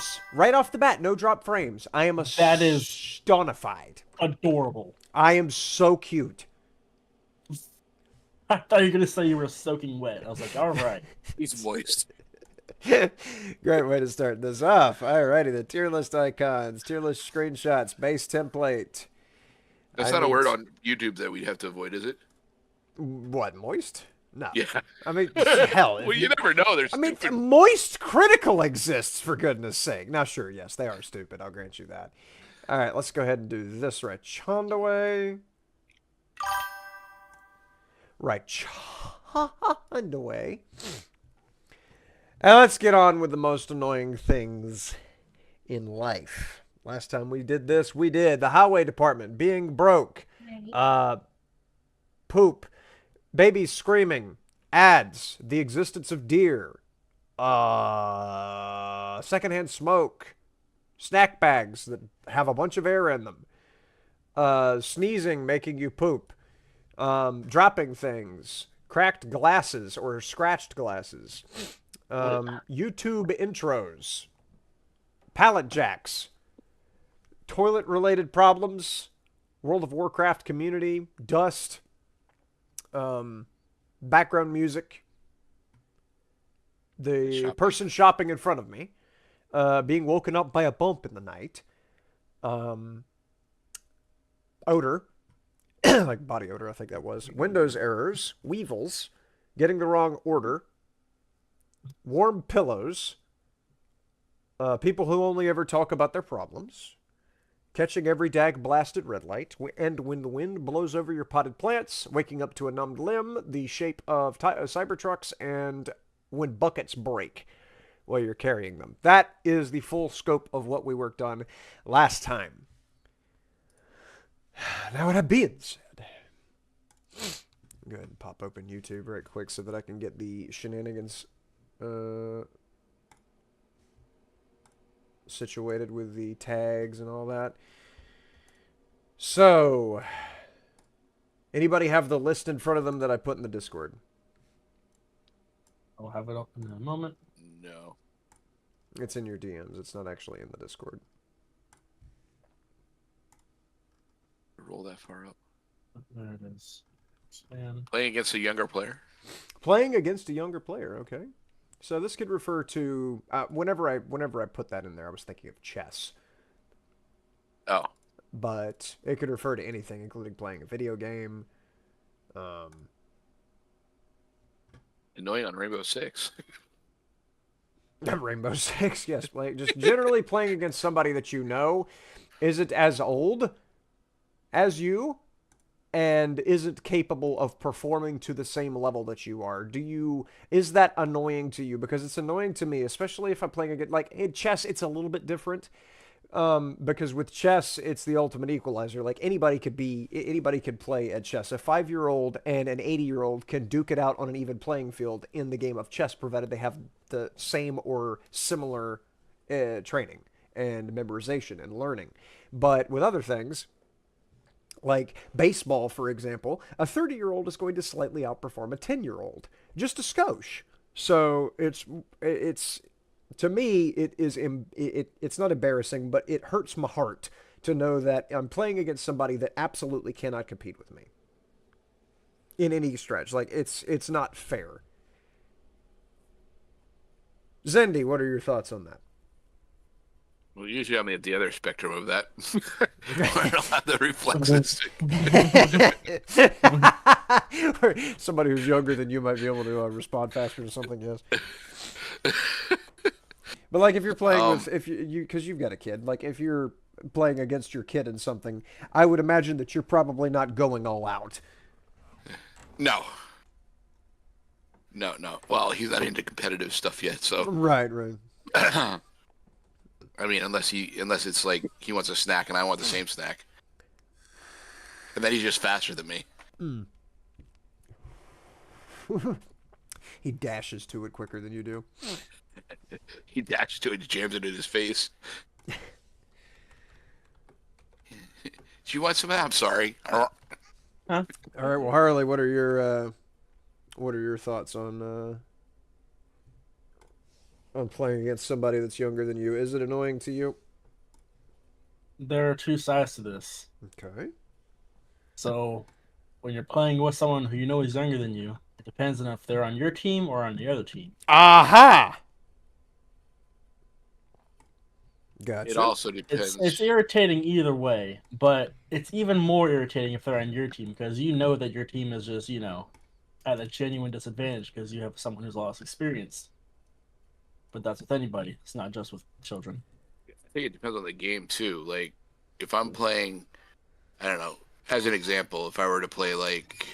frames. Right off the bat, no drop frames. I am That is astonified. adorable. I am so cute. I thought you were gonna say you were soaking wet. I was like, all right. He's moist. Great way to start this off. Alrighty, the tier list icons, tier list screenshots, base template. That's not a word on YouTube that we'd have to avoid, is it? What, moist? No. Yeah. I mean, hell. Well, you never know. There's I mean, stupid... moist critical exists, for goodness sake. Now, sure, yes, they are stupid. I'll grant you that. All right, let's go ahead and do this right. Chondaway. Right. Chondaway. And let's get on with the most annoying things in life. Last time we did this, we did the highway department being broke. Poop. Babies screaming. Ads. The existence of deer. Secondhand smoke. Snack bags that have a bunch of air in them. Sneezing making you poop. Dropping things. Cracked glasses or scratched glasses. YouTube intros. Pallet jacks. Toilet-related problems. World of Warcraft community. Dust. Background music. The person shopping in front of me. Being woken up by a bump in the night. Odor. Like body odor, I think that was. Windows errors. Weevils. Getting the wrong order. Warm pillows. People who only ever talk about their problems. Catching every dag blast at red light. And when the wind blows over your potted plants. Waking up to a numbed limb. The shape of Cybertrucks. And when buckets break while you're carrying them. That is the full scope of what we worked on last time. Now, with that being said, go ahead and pop open YouTube right quick so that I can get the shenanigans situated with the tags and all that. So, anybody have the list in front of them that I put in the Discord? I'll have it up in a moment. No. It's in your DMs. It's not actually in the Discord. Roll that far up. There it is. Expand. Playing against a younger player. Playing against a younger player, okay. So this could refer to whenever I put that in there, I was thinking of chess. Oh. But it could refer to anything, including playing a video game. Annoying on Rainbow Six. Rainbow Six, yes. Just generally playing against somebody that you know isn't as old as you and isn't capable of performing to the same level that you are. Is that annoying to you? Because it's annoying to me, especially if I'm playing against, like, in chess, it's a little bit different. Because with chess, it's the ultimate equalizer. Like, anybody could play at chess. A 5-year-old and an 80-year-old can duke it out on an even playing field in the game of chess, provided they have the same or similar training and memorization and learning. But with other things, like baseball, for example, a 30-year-old is going to slightly outperform a 10-year-old. Just a skosh. So it's to me, it's not embarrassing, but it hurts my heart to know that I'm playing against somebody that absolutely cannot compete with me in any stretch. Like, it's not fair. Zendi, what are your thoughts on that? Well, usually I'm at the other spectrum of that. I don't have the reflexes. Somebody who's younger than you might be able to respond faster to something, yes. But like if you're playing because you've got a kid, like if you're playing against your kid in something, I would imagine that you're probably not going all out. No. Well, he's not into competitive stuff yet, so. Right. I mean, unless it's like he wants a snack and I want the same snack, and then he's just faster than me. He dashes to it quicker than you do. He dashes to it and jams it in his face. Do you want some? I'm sorry. Huh? All right. Well, Harley, what are your thoughts on on playing against somebody that's younger than you? Is it annoying to you? There are two sides to this. Okay. So when you're playing with someone who you know is younger than you, it depends on if they're on your team or on the other team. Aha! It Gotcha. also depends. It's irritating either way, but it's even more irritating if they're on your team because you know that your team is just, at a genuine disadvantage because you have someone who's lost experience. But that's with anybody. It's not just with children. I think it depends on the game too. Like, if I'm playing, I don't know. As an example, if I were to play like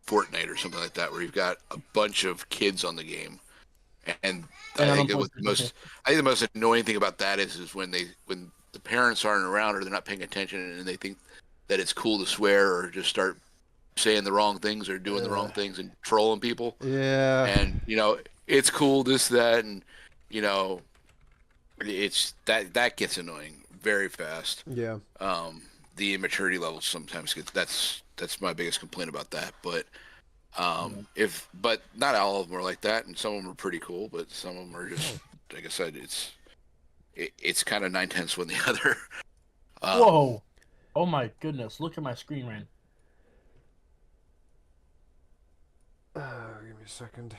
Fortnite or something like that, where you've got a bunch of kids on the game, and I think I think the most annoying thing about that is when the parents aren't around or they're not paying attention and they think that it's cool to swear or just start saying the wrong things or doing the wrong things and trolling people. Yeah. And it's cool, this, that, and it's that gets annoying very fast. Yeah. The immaturity levels sometimes that's my biggest complaint about that. But but not all of them are like that, and some of them are pretty cool, but some of them are just, like I said, it's kind of 9/10 one the other. Whoa! Oh my goodness! Look at my screen, Ryan. Give me a second.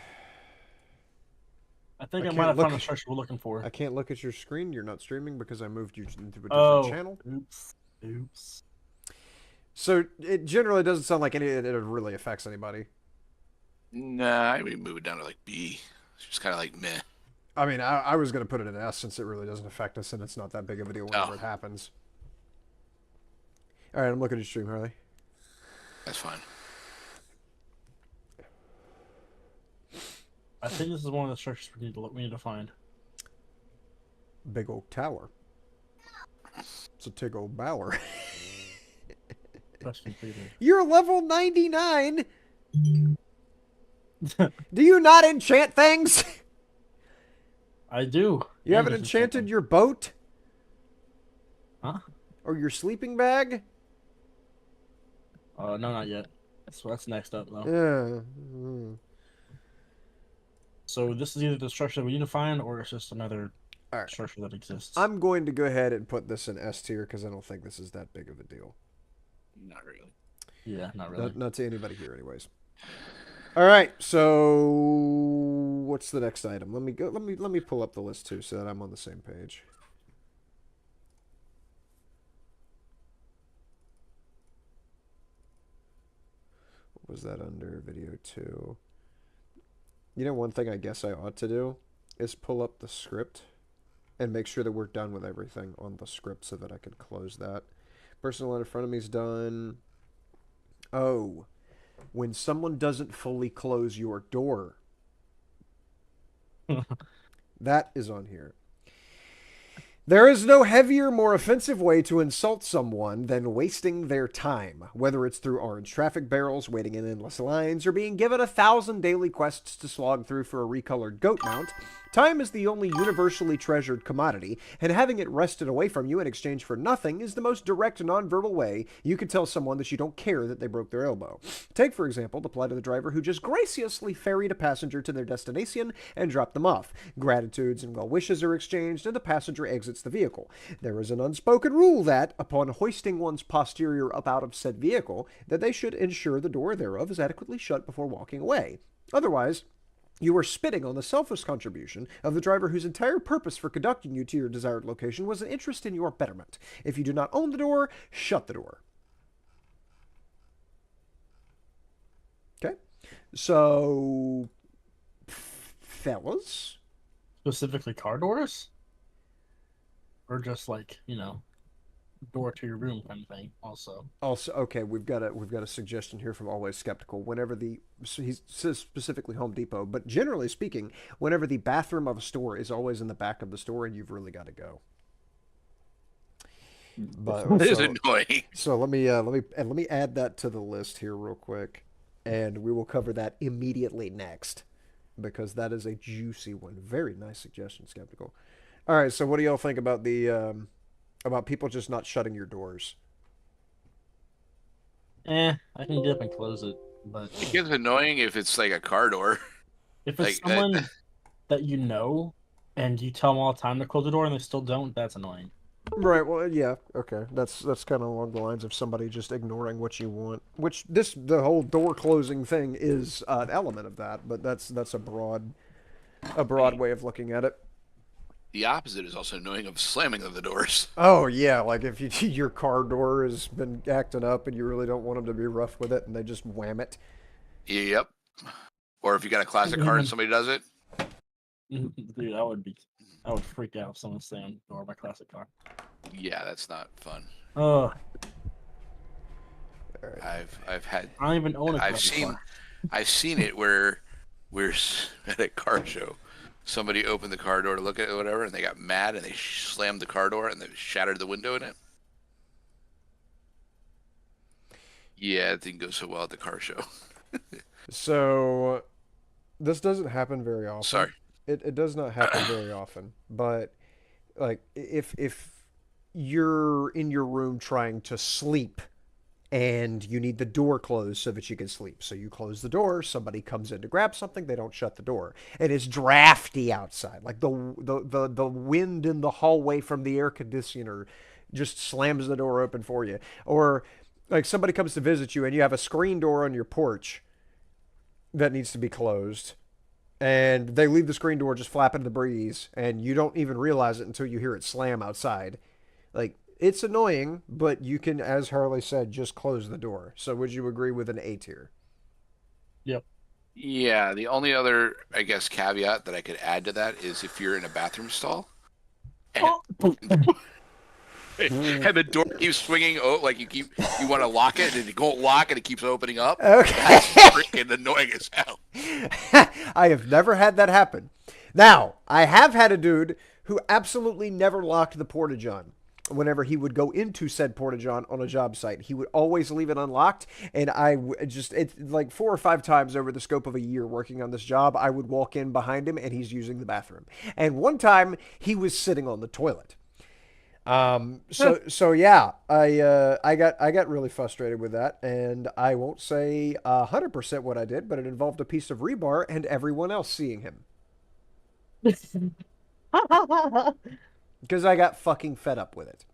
I think I I might can't have look found the at- structure we're looking for. I can't look at your screen. You're not streaming because I moved you into a different Oh, channel. oops. So it generally doesn't sound like it really affects anybody. Nah, I mean, move it down to like B. It's just kind of like meh. I mean, I was going to put it in S since it really doesn't affect us and it's not that big of a deal whenever Oh. it happens. All right, I'm looking at your stream, Harley. That's fine. I think this is one of the structures we need to find. Big old tower. It's a big old bower. That's completed. You're level 99. Do you not enchant things? I do. You haven't enchanted your boat? Huh? Or your sleeping bag? No, not yet. That's next up though. Yeah. So this is either the structure that we need to find, or it's just another Alright. structure that exists. I'm going to go ahead and put this in S tier because I don't think this is that big of a deal. Not really. Yeah, not really. Not to anybody here, anyways. All right, so what's the next item? Let me pull up the list too, so that I'm on the same page. What was that under? Video 2. You know, one thing I guess I ought to do is pull up the script and make sure that we're done with everything on the script so that I can close that. Personal line in front of me is done. Oh, when someone doesn't fully close your door. That is on here. There is no heavier, more offensive way to insult someone than wasting their time, whether it's through orange traffic barrels, waiting in endless lines, or being given 1,000 daily quests to slog through for a recolored goat mount. Time is the only universally treasured commodity, and having it wrested away from you in exchange for nothing is the most direct, nonverbal way you can tell someone that you don't care that they broke their elbow. Take, for example, the plight of the driver who just graciously ferried a passenger to their destination and dropped them off. Gratitudes and well wishes are exchanged, and the passenger exits the vehicle. There is an unspoken rule that, upon hoisting one's posterior up out of said vehicle, that they should ensure the door thereof is adequately shut before walking away. Otherwise, you are spitting on the selfless contribution of the driver whose entire purpose for conducting you to your desired location was an interest in your betterment. If you do not own the door, shut the door. Okay? So, fellas? Specifically car doors? Or just like, door to your room kind of thing also. Also, okay, we've got a suggestion here from Always Skeptical. Whenever he says specifically Home Depot, but generally speaking, whenever the bathroom of a store is always in the back of the store, and you've really got to go. But It is annoying. So let me add that to the list here real quick, and we will cover that immediately next, because that is a juicy one. Very nice suggestion, Skeptical. All right, so what do y'all think about the about people just not shutting your doors? I can get up and close it, but It gets annoying if it's like a car door. if it's like, someone that you know, and you tell them all the time to close the door and they still don't, that's annoying. Right. Well, yeah. Okay. That's kind of along the lines of somebody just ignoring what you want. Which the whole door closing thing is an element of that, but that's a broad way of looking at it. The opposite is also annoying of slamming of the doors. Oh yeah, like if your car door has been acting up and you really don't want them to be rough with it, and they just wham it. Yep. Or if you got a classic car and somebody does it. Dude, I would freak out if someone slammed the door of my classic car. Yeah, that's not fun. Oh, I've had I don't even own a I've classic seen car. I've seen it where we're at a car show. Somebody opened the car door to look at it or whatever, and they got mad and they slammed the car door and they shattered the window in it. Yeah, it didn't go so well at the car show. So this doesn't happen very often. Sorry. It does not happen very often, but like if you're in your room trying to sleep and you need the door closed so that you can sleep. So you close the door, somebody comes in to grab something, they don't shut the door. And it's drafty outside. Like the wind in the hallway from the air conditioner just slams the door open for you. Or like somebody comes to visit you and you have a screen door on your porch that needs to be closed. And they leave the screen door just flapping in the breeze, and you don't even realize it until you hear it slam outside. Like, it's annoying, but you can, as Harley said, just close the door. So would you agree with an A tier? Yep. Yeah, the only other, I guess, caveat that I could add to that is if you're in a bathroom stall and, and the door keeps swinging, like you want to lock it and you don't lock and it keeps opening up. Okay. That's freaking annoying as hell. I have never had that happen. Now, I have had a dude who absolutely never locked the porta-john. Whenever he would go into said porta-john on a job site, he would always leave it unlocked. And it's like 4 or 5 times over the scope of a year working on this job, I would walk in behind him and he's using the bathroom. And one time he was sitting on the toilet. So yeah, I got really frustrated with that, and I won't say 100% what I did, but it involved a piece of rebar and everyone else seeing him. Because I got fucking fed up with it.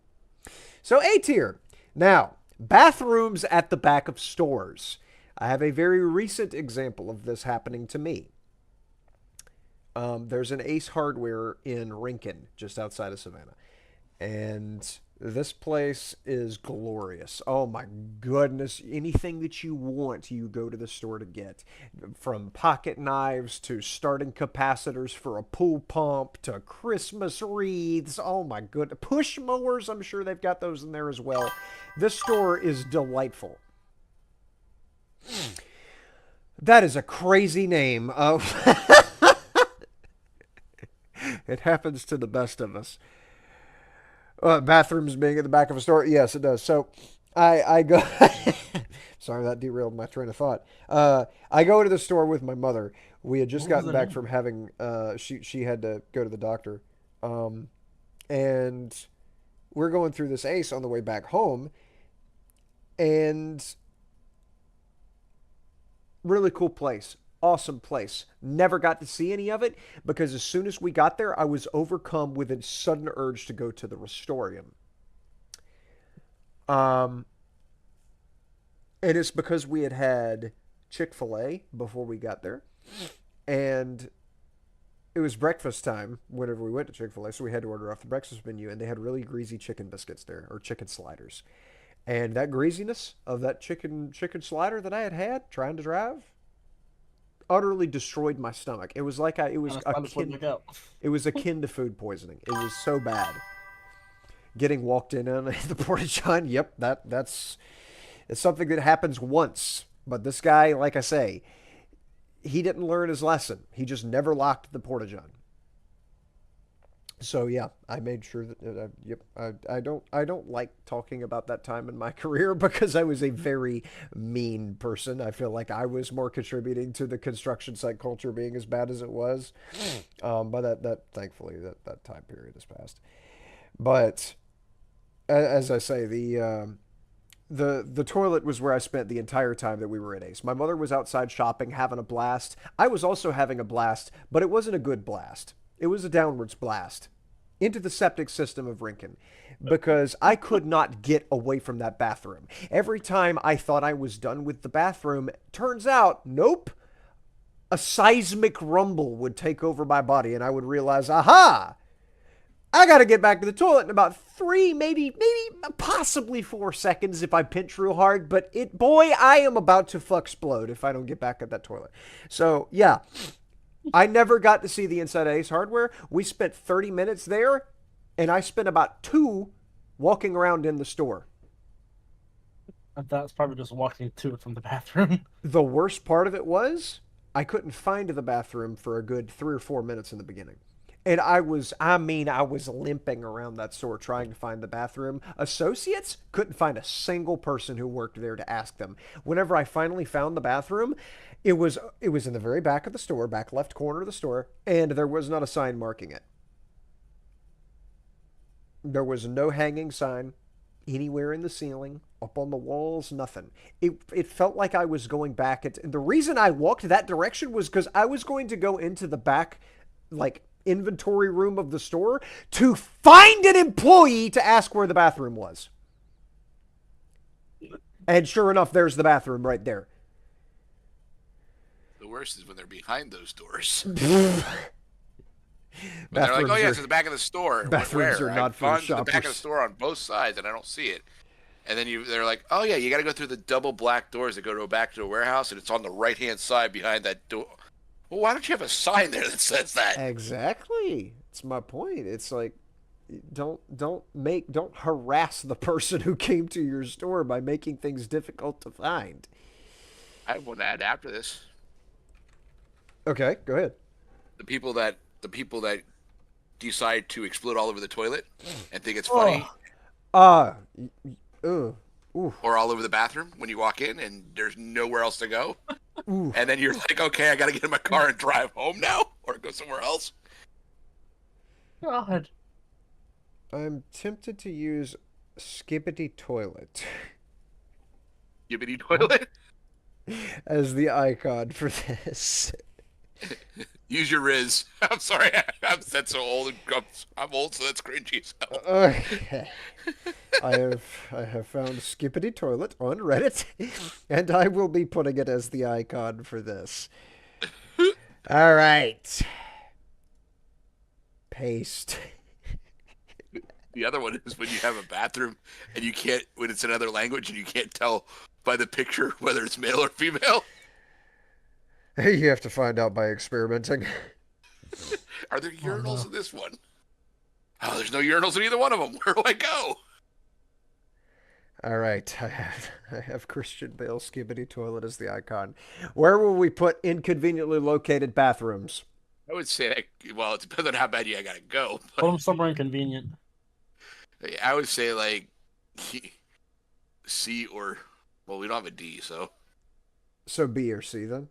So A tier. Now, bathrooms at the back of stores. I have a very recent example of this happening to me. There's an Ace Hardware in Rincon, just outside of Savannah. And this place is glorious. Oh my goodness. Anything that you want, you go to the store to get. From pocket knives to starting capacitors for a pool pump to Christmas wreaths. Oh my goodness. Push mowers, I'm sure they've got those in there as well. This store is delightful. That is a crazy name. It happens to the best of us. Bathrooms being at the back of a store. Yes, it does. So I go. Sorry, that derailed my train of thought. I go to the store with my mother. We had just gotten back from having. She had to go to the doctor, and we're going through this Ace on the way back home, and really cool place. Awesome place. Never got to see any of it because as soon as we got there, I was overcome with a sudden urge to go to the Restorium. And it's because we had had Chick-fil-A before we got there. And it was breakfast time whenever we went to Chick-fil-A, so we had to order off the breakfast menu, and they had really greasy chicken biscuits there, or chicken sliders. And that greasiness of that chicken slider that I had trying to drive utterly destroyed my stomach. It was like it was akin to food poisoning. It was so bad. Getting walked in on the porta-john. Yep, it's something that happens once. But this guy, like I say, he didn't learn his lesson. He just never locked the porta-john. So yeah, I made sure that yep, I don't like talking about that time in my career because I was a very mean person. I feel like I was more contributing to the construction site culture being as bad as it was. But that thankfully that time period has passed. But as I say, the toilet was where I spent the entire time that we were at Ace. My mother was outside shopping, having a blast. I was also having a blast, but it wasn't a good blast. It was a downwards blast into the septic system of Rincon because I could not get away from that bathroom. Every time I thought I was done with the bathroom, turns out, nope. A seismic rumble would take over my body and I would realize, aha! I gotta get back to the toilet in about 3, maybe possibly 4 seconds if I pinch real hard, but boy, I am about to explode if I don't get back at that toilet. So, yeah. I never got to see the inside of Ace Hardware. We spent 30 minutes there, and I spent about 2 walking around in the store. That's probably just walking to it from the bathroom. The worst part of it was I couldn't find the bathroom for a good 3 or 4 minutes in the beginning. And I was limping around that store trying to find the bathroom. Associates couldn't find a single person who worked there to ask them. Whenever I finally found the bathroom, it was in the very back of the store, back left corner of the store, and there was not a sign marking it. There was no hanging sign anywhere in the ceiling, up on the walls, nothing. It felt like I was going back. And the reason I walked that direction was because I was going to go into the back, like, inventory room of the store to find an employee to ask where the bathroom was. And sure enough, there's the bathroom right there. The worst is when they're behind those doors. They're like, oh yeah, it's in the back of the store. Bathrooms are not for I've gone to the shoppers. back of the store on both sides and I don't see it. And then they're like, oh yeah, you got to go through the double black doors that go back to a warehouse, and it's on the right hand side behind that door. Well, why don't you have a sign there that says that? Exactly. It's my point. It's like, don't harass the person who came to your store by making things difficult to find. I have one to add after this. Okay, go ahead. The people that decide to explode all over the toilet and think it's funny, Ooh. or all over the bathroom when you walk in and there's nowhere else to go. Ooh. And then you're like, okay, I got to get in my car and drive home now or go somewhere else. God. I'm tempted to use Skibbity Toilet Yibbity toilet. as the icon for this. Use your Riz. I'm sorry. I'm so old. I'm old, so that's cringy. So. Okay. I have found Skippity Toilet on Reddit, and I will be putting it as the icon for this. All right. Paste. The other one is when you have a bathroom and you can't, when it's another language and you can't tell by the picture whether it's male or female. You have to find out by experimenting. Are there urinals in this one? Oh, there's no urinals in either one of them. Where do I go? All right, I have Christian Bale Skibbity Toilet as the icon. Where will we put inconveniently located bathrooms? I would say, well, it depends on how bad you gotta go. Put them somewhere inconvenient. I would say like C or, well, we don't have a D, so So B or C then?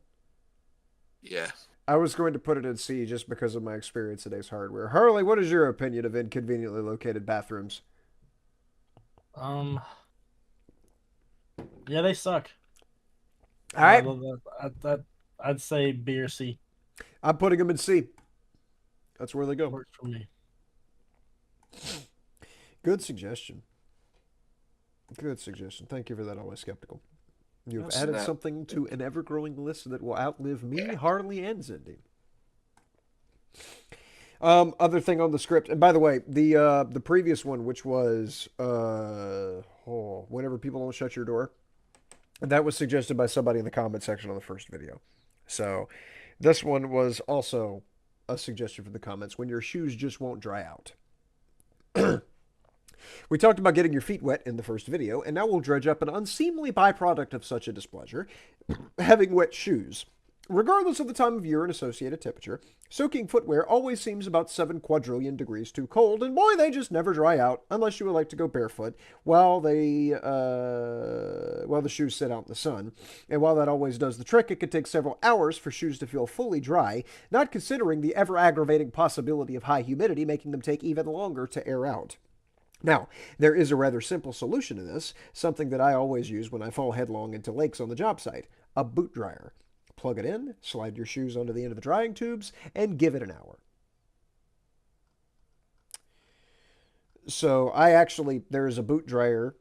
yeah. I was going to put it in C just because of my experience at Ace Hardware. Harley, what is your opinion of inconveniently located bathrooms? Yeah, they suck. All right. I'd say B or C. I'm putting them in C. That's where they go. Works for me. Good suggestion. Good suggestion. Thank you for that, Always Skeptical. You've Yes, added that- something to an ever-growing list that will outlive me, Harley, and Zindy. Other thing on the script, and by the way, the previous one, which was whenever people don't shut your door, that was suggested by somebody in the comment section on the first video. So this one was also a suggestion from the comments: when your shoes just won't dry out. We talked about getting your feet wet in the first video, and now we'll dredge up an unseemly byproduct of such a displeasure: having wet shoes. Regardless of the time of year and associated temperature, soaking footwear always seems about 7 quadrillion degrees too cold, and boy, they just never dry out unless you would like to go barefoot while the shoes sit out in the sun. And while that always does the trick, it could take several hours for shoes to feel fully dry, not considering the ever-aggravating possibility of high humidity making them take even longer to air out. Now, there is a rather simple solution to this, something that I always use when I fall headlong into lakes on the job site: a boot dryer. Plug it in, slide your shoes onto the end of the drying tubes, and give it an hour. So there's a boot dryer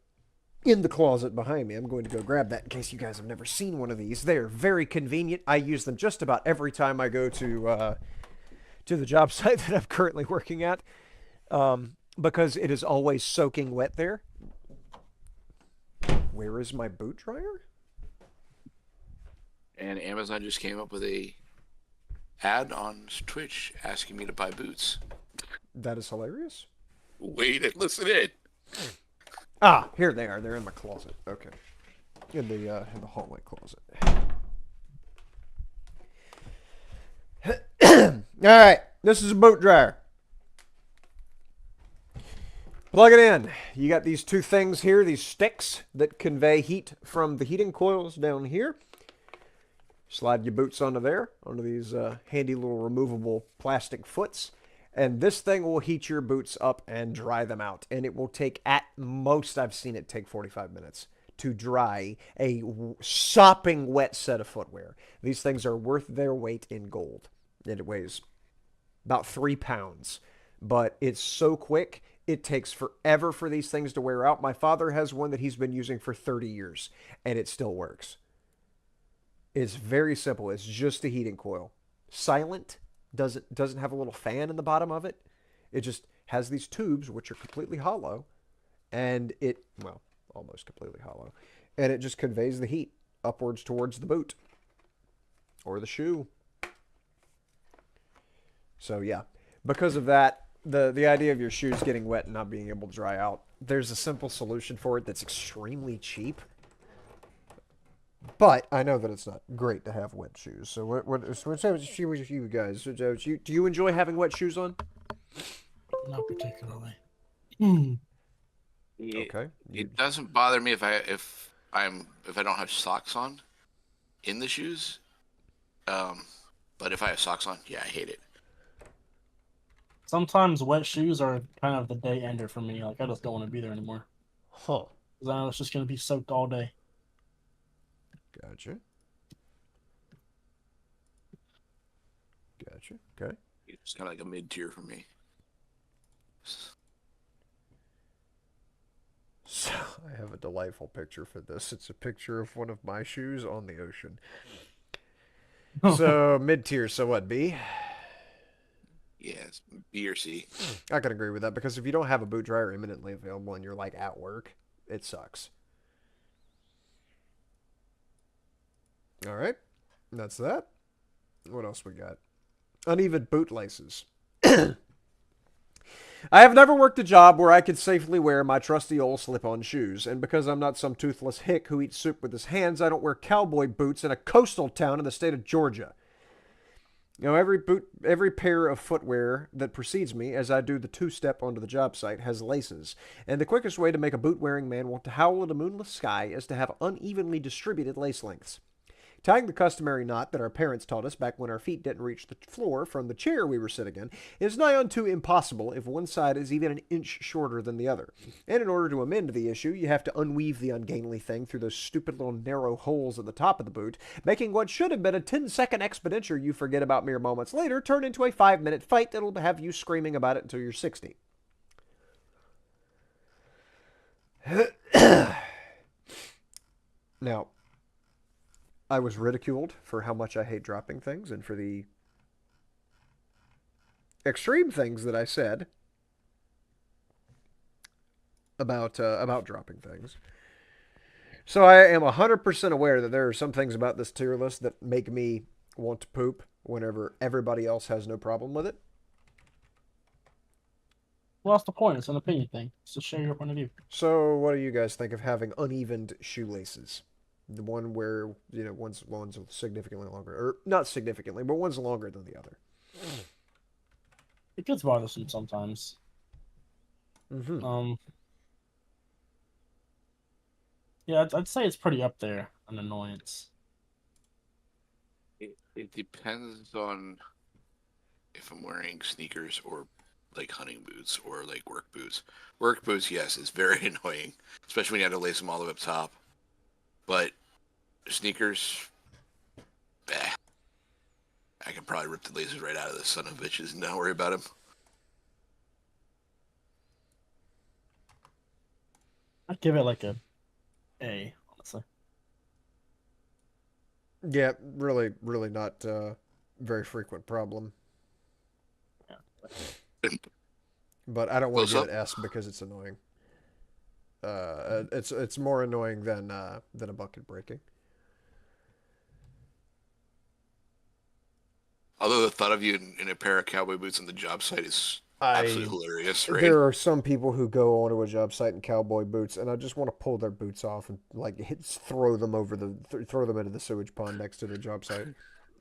in the closet behind me. I'm going to go grab that in case you guys have never seen one of these. They're very convenient. I use them just about every time I go to the job site that I'm currently working at, because it is always soaking wet there. Where is my boot dryer? And Amazon just came up with a ad on Twitch asking me to buy boots. That is hilarious. Wait and listen in. Ah, here they are. They're in my closet. Okay, in the hallway closet. All right, this is a boot dryer. Plug it in. You got these two things here, these sticks that convey heat from the heating coils down here. Slide your boots onto there, onto these handy little removable plastic foots. And this thing will heat your boots up and dry them out. And it will take, at most, I've seen it take 45 minutes to dry a sopping wet set of footwear. These things are worth their weight in gold. And it weighs about 3 pounds. But it's so quick, it takes forever for these things to wear out. My father has one that he's been using for 30 years, and it still works. It's very simple. It's just a heating coil. Silent. Doesn't have a little fan in the bottom of it. It just has these tubes, which are completely hollow, and almost completely hollow, and it just conveys the heat upwards towards the boot or the shoe. So yeah, because of that, the idea of your shoes getting wet and not being able to dry out, there's a simple solution for it that's extremely cheap. But I know that it's not great to have wet shoes. So what's you guys? Do you enjoy having wet shoes on? Not particularly. Okay. It doesn't bother me if I don't have socks on in the shoes. But if I have socks on, yeah, I hate it. Sometimes wet shoes are kind of the day ender for me. Like, I just don't want to be there anymore. Huh. Because I know it's just going to be soaked all day. Gotcha. Okay. It's kind of like a mid-tier for me. So I have a delightful picture for this. It's a picture of one of my shoes on the ocean. So mid-tier. So what, B? Yeah, it's B or C. I can agree with that, because if you don't have a boot dryer imminently available and you're like at work, it sucks. All right, that's that. What else we got? Uneven boot laces. I have never worked a job where I could safely wear my trusty old slip-on shoes, and because I'm not some toothless hick who eats soup with his hands, I don't wear cowboy boots in a coastal town in the state of Georgia. You know, every pair of footwear that precedes me as I do the two-step onto the job site has laces, and the quickest way to make a boot-wearing man want to howl at a moonless sky is to have unevenly distributed lace lengths. Tying the customary knot that our parents taught us back when our feet didn't reach the floor from the chair we were sitting in is nigh unto impossible if one side is even an inch shorter than the other. And in order to amend the issue, you have to unweave the ungainly thing through those stupid little narrow holes at the top of the boot, making what should have been a 10-second expenditure you forget about mere moments later turn into a 5-minute fight that'll have you screaming about it until you're 60. Now, I was ridiculed for how much I hate dropping things and for the extreme things that I said about dropping things. So I am 100% aware that there are some things about this tier list that make me want to poop whenever everybody else has no problem with it. Well, that's the point. It's an opinion thing. It's to share your point of view. So what do you guys think of having unevened shoelaces? The one where, one's significantly longer, or not significantly, but one's longer than the other. It gets bothersome sometimes. Mm-hmm. Yeah, I'd say it's pretty up there, an annoyance. It depends on if I'm wearing sneakers or like hunting boots or like work boots. Work boots, yes, it's very annoying, especially when you have to lace them all the way up top. But sneakers, I can probably rip the laces right out of the son of bitches and not worry about them. I'd give it like a A, honestly. Yeah, really, really not very frequent problem. Yeah. But I don't want Close to give up. it S because it's annoying. It's more annoying than a bucket breaking. Although the thought of you in a pair of cowboy boots on the job site is absolutely hilarious, right? There are some people who go onto a job site in cowboy boots, and I just want to pull their boots off and like throw them over throw them into the sewage pond next to the job site.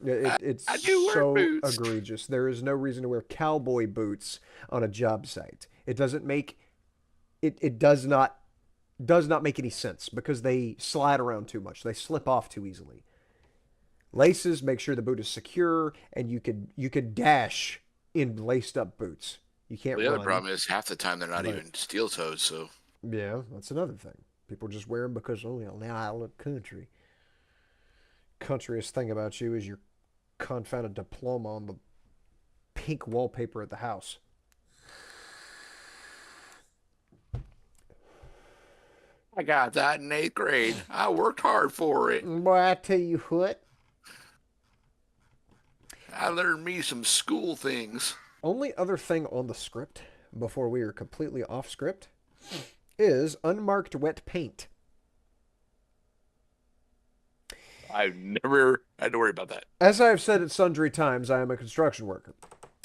It's I do wear so boots. egregious. There is no reason to wear cowboy boots on a job site. It doesn't make it does not make any sense because they slide around too much. They slip off too easily. Laces make sure the boot is secure, and you could dash in laced up boots. You can't The other run. problem is half the time they're not But even steel toed. So yeah, that's another thing. People just wear them because, oh, well, now I look country. Countryest thing about you is your confounded diploma on the pink wallpaper at the house. I got that in 8th grade. I worked hard for it. Boy, I tell you what, I learned me some school things. only other thing on the script before we are completely off script is unmarked wet paint. I've never had to worry about that. As I have said at sundry times, I am a construction worker.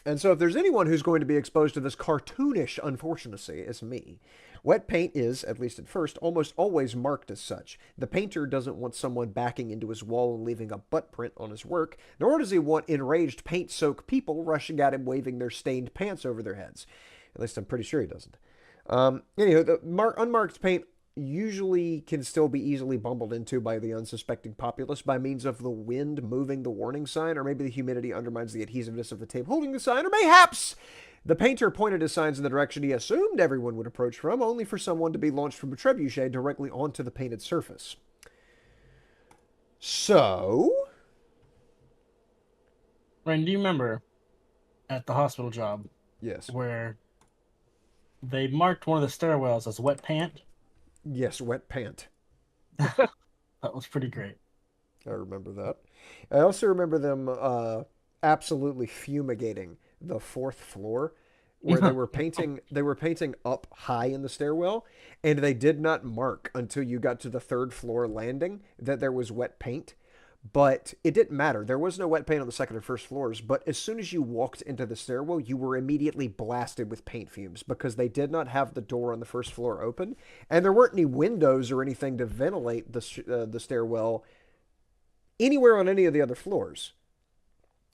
And so if there's anyone who's going to be exposed to this cartoonish unfortunacy, it's me. Wet paint is, at least at first, almost always marked as such. The painter doesn't want someone backing into his wall and leaving a butt print on his work, nor does he want enraged paint-soaked people rushing at him waving their stained pants over their heads. At least I'm pretty sure he doesn't. Anyhow, the unmarked paint usually can still be easily bumbled into by the unsuspecting populace by means of the wind moving the warning sign, or maybe the humidity undermines the adhesiveness of the tape holding the sign, or mayhaps the painter pointed his signs in the direction he assumed everyone would approach from, only for someone to be launched from a trebuchet directly onto the painted surface. So, Ryan, do you remember at the hospital job yes, where they marked one of the stairwells as wet pant? yes, wet pant. That was pretty great. I remember that. I also remember them absolutely fumigating the fourth floor where they were painting up high in the stairwell, and they did not mark until you got to the third floor landing that there was wet paint. But it didn't matter. There was no wet paint on the second or first floors, but as soon as you walked into the stairwell, you were immediately blasted with paint fumes because they did not have the door on the first floor open, and there weren't any windows or anything to ventilate the stairwell anywhere on any of the other floors.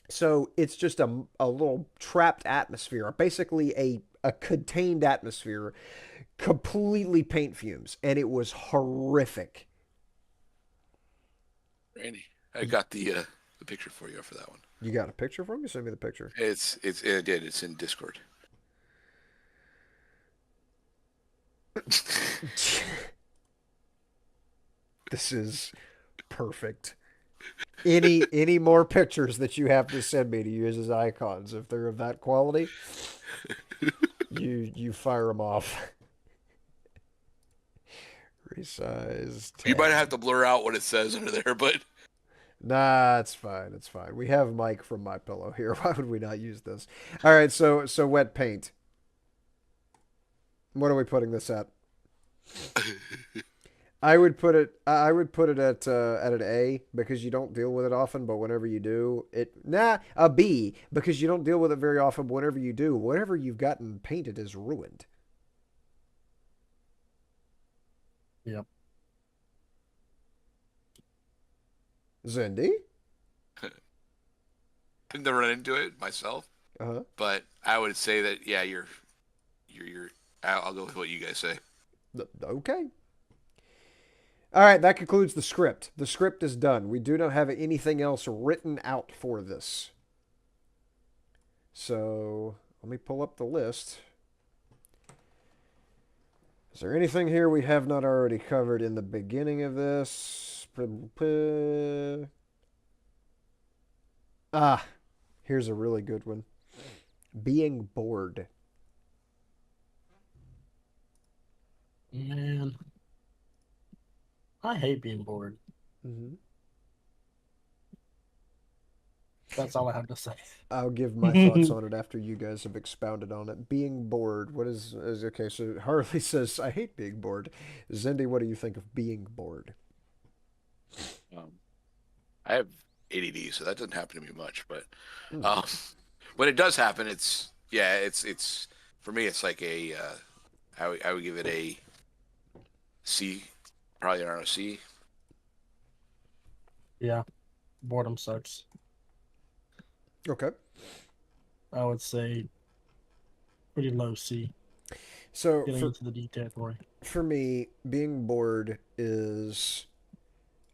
So it's just a little trapped atmosphere, basically a contained atmosphere, completely paint fumes, and it was horrific. Randy, I got the picture for you for that one. You got a picture for me? Send me the picture. It did. It's in Discord. This is perfect. Any more pictures that you have to send me to use as icons, if they're of that quality, you fire them off. Resize. You might 10. have to blur out what it says under there, but Nah, it's fine. It's fine. We have Mike from My Pillow here. Why would we not use this? All right, so wet paint. What are we putting this at? I would put it at an A because you don't deal with it often, but whenever you do, a B because you don't deal with it very often. But whenever you do, whatever you've gotten painted is ruined. Yep. Zindy? I've never run into it myself. Uh-huh. But I would say that yeah, you're. I'll go with what you guys say. Okay. All right, that concludes the script. The script is done. We do not have anything else written out for this. So let me pull up the list. Is there anything here we have not already covered in the beginning of this? Ah, here's a really good one. Being bored. Man, I hate being bored. Mm-hmm. That's all I have to say. I'll give my thoughts on it after you guys have expounded on it. Being bored, what is okay? So Harley says, "I hate being bored." Zindy, what do you think of being bored? Um, I have ADD, so that doesn't happen to me much. But Hmm. um, when it does happen, it's for me, it's like I would give it a C, probably around a C. Yeah, boredom sucks. Okay. I would say pretty low C. So Getting into the D territory. for me, being bored is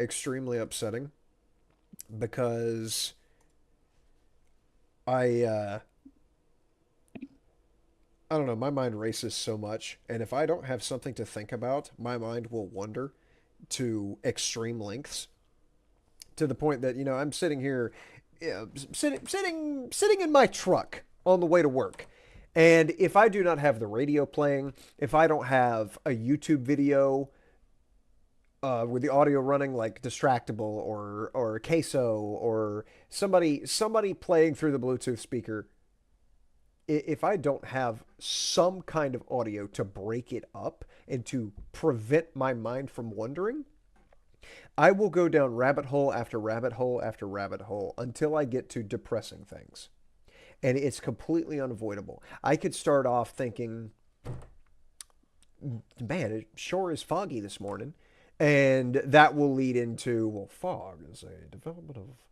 extremely upsetting because I I don't know, my mind races so much, and if I don't have something to think about, my mind will wander to extreme lengths to the point that, I'm sitting here, sitting in my truck on the way to work. And if I do not have the radio playing, if I don't have a YouTube video with the audio running, like Distractable or Queso or somebody playing through the Bluetooth speaker, if I don't have some kind of audio to break it up and to prevent my mind from wandering, I will go down rabbit hole after rabbit hole after rabbit hole until I get to depressing things. And it's completely unavoidable. I could start off thinking, man, it sure is foggy this morning. And that will lead into, well, fog is a development of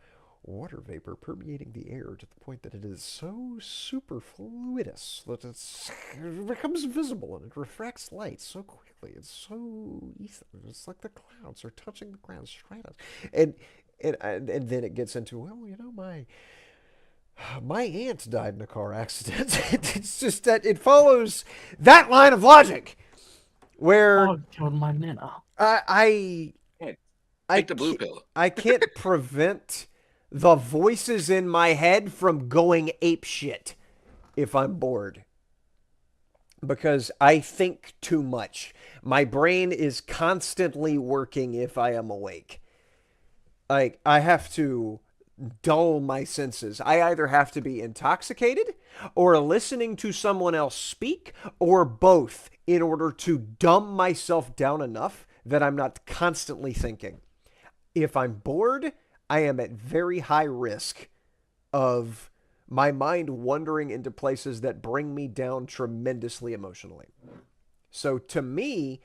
water vapor permeating the air to the point that it is so superfluidous that it becomes visible and it refracts light so quickly. It's so easy. It's like the clouds are touching the ground straight up. And and then it gets into, well, my aunt died in a car accident. It's just that it follows that line of logic where Oh, killed my Nana. I Yeah, I take the blue ca- pill. I can't prevent the voices in my head from going ape shit if I'm bored because I think too much. My brain is constantly working if I am awake. Like I have to dull my senses. I either have to be intoxicated or listening to someone else speak or both in order to dumb myself down enough that I'm not constantly thinking. If I'm bored, I am at very high risk of my mind wandering into places that bring me down tremendously emotionally. So to me,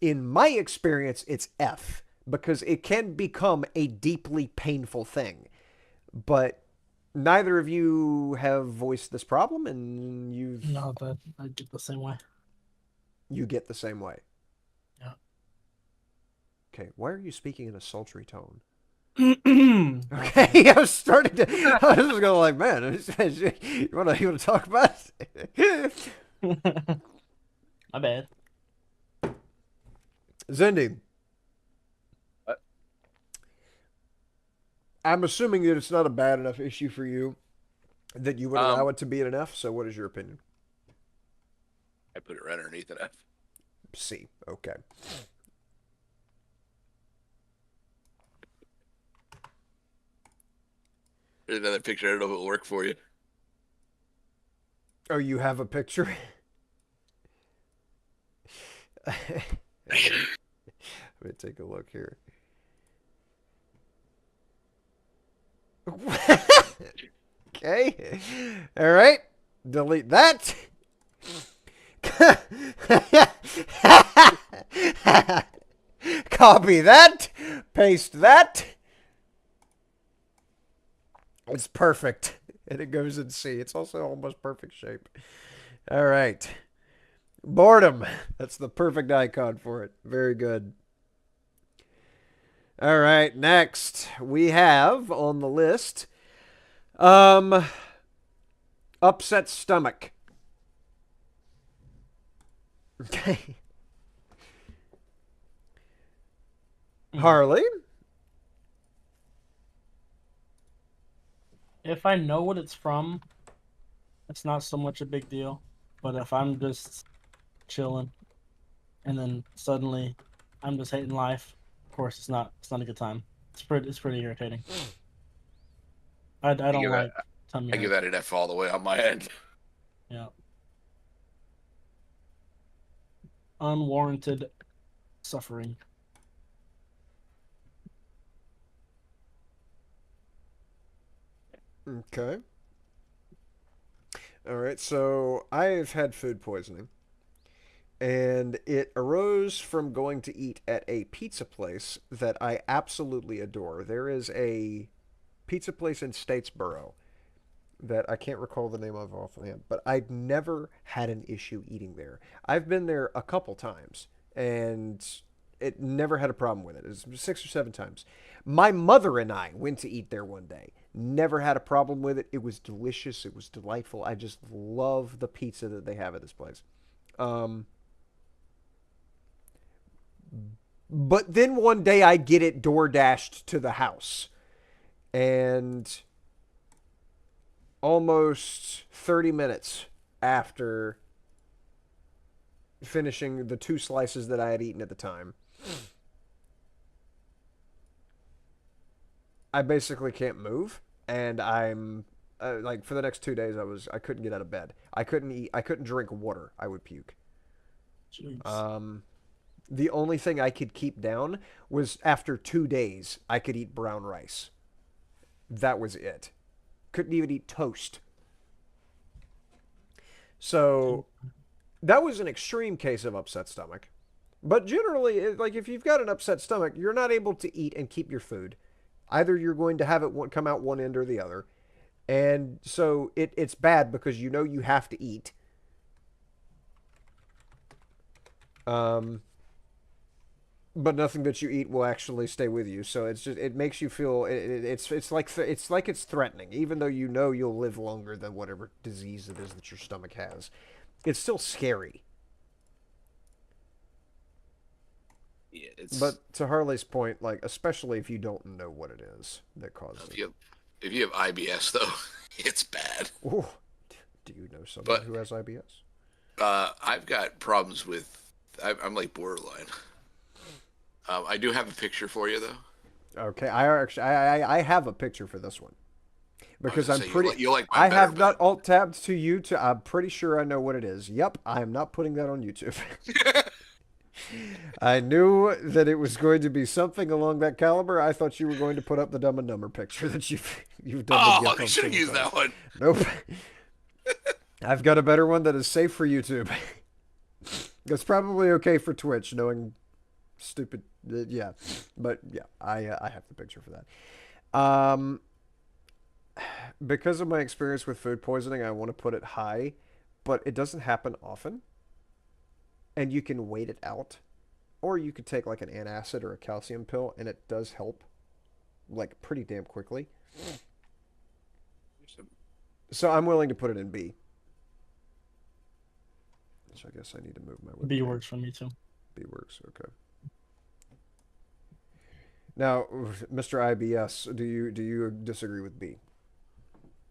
in my experience, it's F because it can become a deeply painful thing. But neither of you have voiced this problem, and No, that I get the same way. you get the same way. Yeah. Okay, why are you speaking in a sultry tone? Okay. Okay, I was starting to. I was just going like, man, you wanna talk about it? My bad. Zindy, Uh, I'm assuming that it's not a bad enough issue for you that you would allow Um, it to be an F. So, what is your opinion? I put it right underneath an F. C. Okay. There's another picture. I don't know if it'll work for you. Oh, you have a picture? Let me take a look here. Okay. All right. Delete that. Copy that. Paste that. It's perfect. And it goes in C. It's also almost perfect shape. All right. Boredom. That's the perfect icon for it. Very good. All right. Next, we have on the list upset stomach. Okay. Harley? If I know what it's from, it's not so much a big deal. But if I'm just chilling and then suddenly I'm just hating life. Of course, it's not. It's not a good time. It's pretty irritating. I don't give that, like tummy I give hurt. that an F all the way on my end. Yeah. Unwarranted suffering. Okay. All right. So I've had food poisoning, and it arose from going to eat at a pizza place that I absolutely adore. There is a pizza place in Statesboro that I can't recall the name of offhand, but I'd never had an issue eating there. I've been there a couple times, and it never had a problem with it. It was 6 or 7 times. My mother and I went to eat there one day. Never had a problem with it. It was delicious. It was delightful. I just love the pizza that they have at this place. Um, but then one day I get it door dashed to the house, and almost 30 minutes after finishing the 2 slices that I had eaten at the time, I basically can't move, and I'm like for the next 2 days I couldn't get out of bed. I couldn't eat. I couldn't drink water. I would puke. Jeez. The only thing I could keep down was after 2 days I could eat brown rice. That was it. Couldn't even eat toast. So that was an extreme case of upset stomach. But generally, like if you've got an upset stomach, you're not able to eat and keep your food. Either you're going to have it come out one end or the other. And so it's bad because you know you have to eat. But nothing that you eat will actually stay with you. So it makes you feel it's like it's threatening, even though you know you'll live longer than whatever disease it is that your stomach has. It's still scary. Yeah, it's. But to Harley's point, like especially if you don't know what it is that caused if it. you have IBS though, it's bad. Ooh, do you know someone But who has IBS? I've got problems with. I'm like borderline. I do have a picture for you though. Okay, I have a picture for this one because I'm pretty. You like mine I better, have not but- alt tabbed to you. I'm pretty sure I know what it is. Yep, I am not putting that on YouTube. I knew that it was going to be something along that caliber. I thought you were going to put up the Dumb and Dumber picture that you've done. Oh, the GIF you of should have several used that times. one. Nope. I've got a better one that is safe for YouTube. It's probably okay for Twitch, knowing stupid. Yeah, but yeah, I have the picture for that. Because of my experience with food poisoning, I want to put it high, but it doesn't happen often, and you can wait it out, or you could take like an antacid or a calcium pill, and it does help, like pretty damn quickly. So I'm willing to put it in B. So I guess I need to move my B webcam. works for me too. B works, okay. Now, Mr. IBS, do you disagree with B?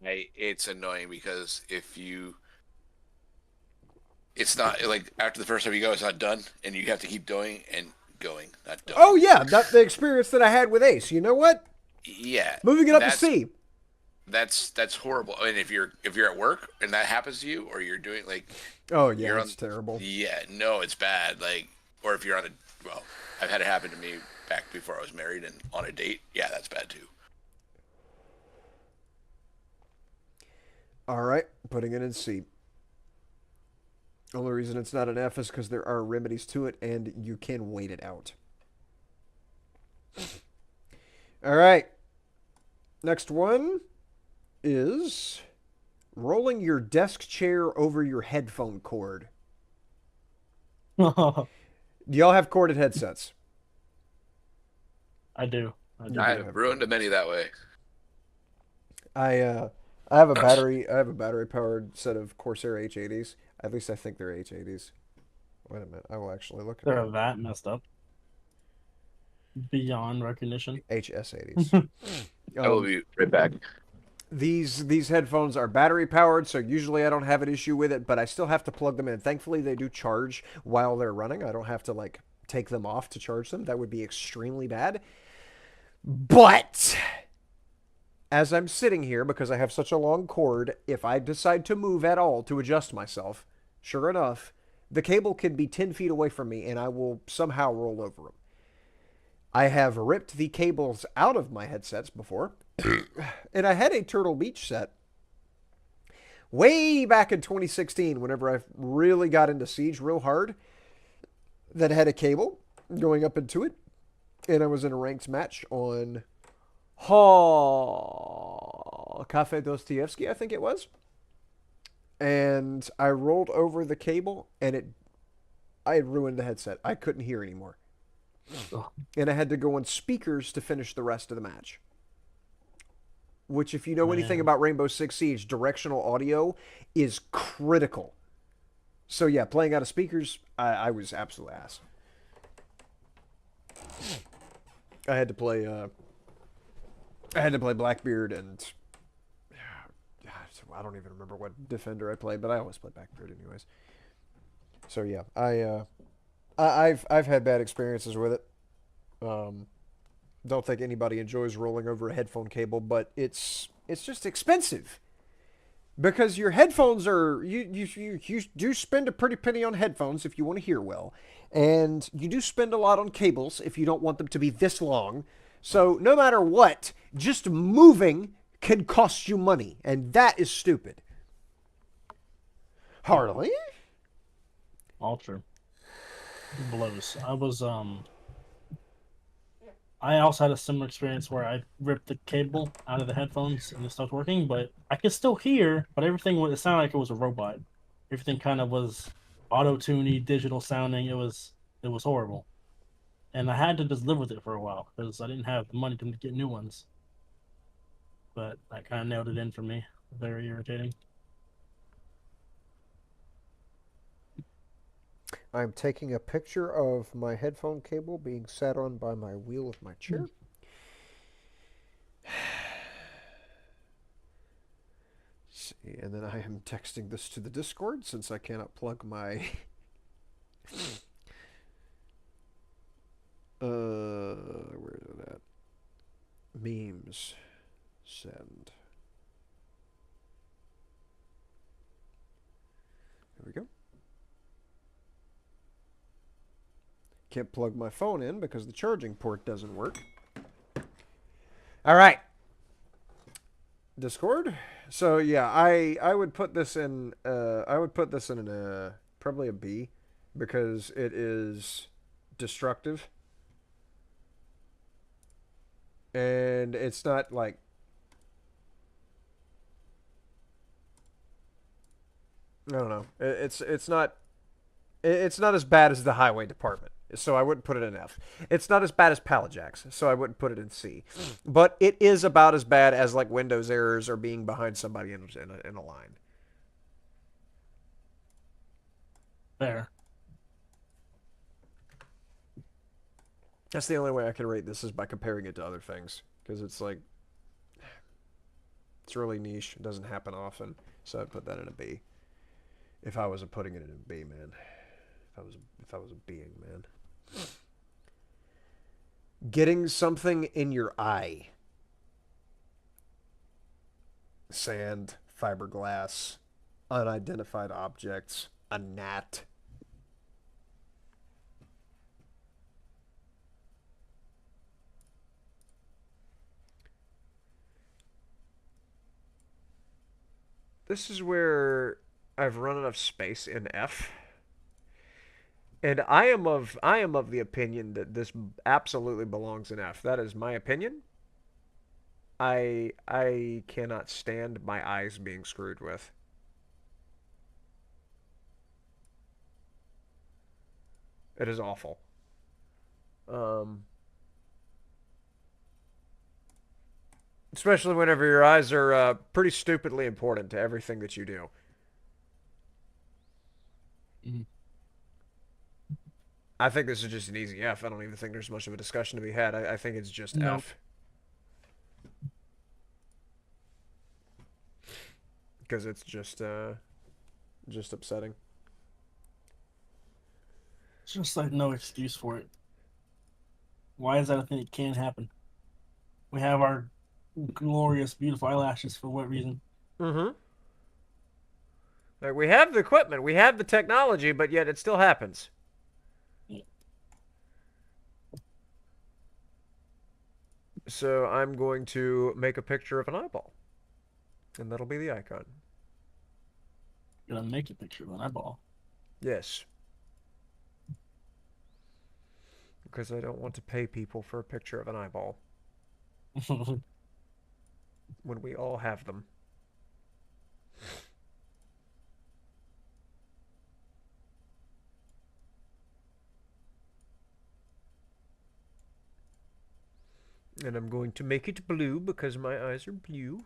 It's annoying because it's not like after the first time you go, it's not done, and you have to keep going and going, not done. Oh yeah, that's the experience that I had with Ace. You know what? Yeah, Moving it up to C. That's horrible. I mean, if you're at work and that happens to you, or you're doing like, Oh yeah, you're it's terrible. yeah, no, it's bad. Like, or if you're on well, I've had it happen to me back before I was married and on a date. Yeah, that's bad too. All right, putting it in C. Only reason it's not an F is because there are remedies to it, and you can wait it out. All right. Next one is rolling your desk chair over your headphone cord. Do y'all have corded headsets? I do. You I do have have ruined many that way. I have a battery powered set of Corsair H80s. At least I think they're H80s. Wait a minute, I will actually look at They're them. that messed up. Beyond recognition. HS80s. I will be right back. These headphones are battery powered, so usually I don't have an issue with it, but I still have to plug them in. Thankfully, they do charge while they're running. I don't have to like take them off to charge them. That would be extremely bad. But as I'm sitting here, because I have such a long cord, if I decide to move at all to adjust myself, sure enough, the cable can be 10 feet away from me and I will somehow roll over them. I have ripped the cables out of my headsets before, and I had a Turtle Beach set way back in 2016, whenever I really got into Siege real hard, that had a cable going up into it, and I was in a ranked match on Cafe Dostoevsky, I think it was. And I rolled over the cable, and I had ruined the headset. I couldn't hear anymore. And I had to go on speakers to finish the rest of the match. Which, if you know anything about Rainbow Six Siege, directional audio is critical. So yeah, playing out of speakers, I was absolute ass. I had to play Blackbeard, and I don't even remember what defender I played, but I always play Blackbeard anyways. So yeah, I've had bad experiences with it. Don't think anybody enjoys rolling over a headphone cable, but it's just expensive. Because your headphones are you do spend a pretty penny on headphones if you want to hear well, and you do spend a lot on cables if you don't want them to be this long. So no matter what, just moving can cost you money, and that is stupid. Harley? Ultra blows. I also had a similar experience where I ripped the cable out of the headphones and it stopped working, but I could still hear, but everything it sounded like it was a robot. Everything kind of was auto-tuney, digital sounding. It was horrible. And I had to just live with it for a while because I didn't have the money to get new ones. But that kind of nailed it in for me. Very irritating. I'm taking a picture of my headphone cable being sat on by my wheel of my chair. See, and then I am texting this to the Discord since I cannot plug my where is it at? Memes. Send. There we go. Can't plug my phone in because the charging port doesn't work. All right. Discord. So yeah, I would put this in probably a B because it is destructive. And it's not like I don't know. It's not as bad as the highway department. So I wouldn't put it in F. It's not as bad as pallet jacks, so I wouldn't put it in C. But it is about as bad as like Windows errors or being behind somebody in a line. There. That's the only way I can rate this is by comparing it to other things. Because it's like, it's really niche. It doesn't happen often. So I'd put that in a B. If I was putting it in a B, man. If I was a being, man. Getting something in your eye. Sand, fiberglass, unidentified objects, a gnat. This is where I've run out of space in F. And I am of the opinion that this absolutely belongs in F. That is my opinion. I cannot stand my eyes being screwed with. It is awful. Especially whenever your eyes are pretty stupidly important to everything that you do. Mm-hmm. I think this is just an easy F. I don't even think there's much of a discussion to be had. I think it's just F. Because it's just upsetting. Just like no excuse for it. Why is that a thing that can happen? We have our glorious, beautiful eyelashes. For what reason? Mm-hmm. Like, we have the equipment, we have the technology, but yet it still happens. So I'm going to make a picture of an eyeball. And that'll be the icon. You're gonna make a picture of an eyeball. Yes. Because I don't want to pay people for a picture of an eyeball when we all have them. And I'm going to make it blue because my eyes are blue.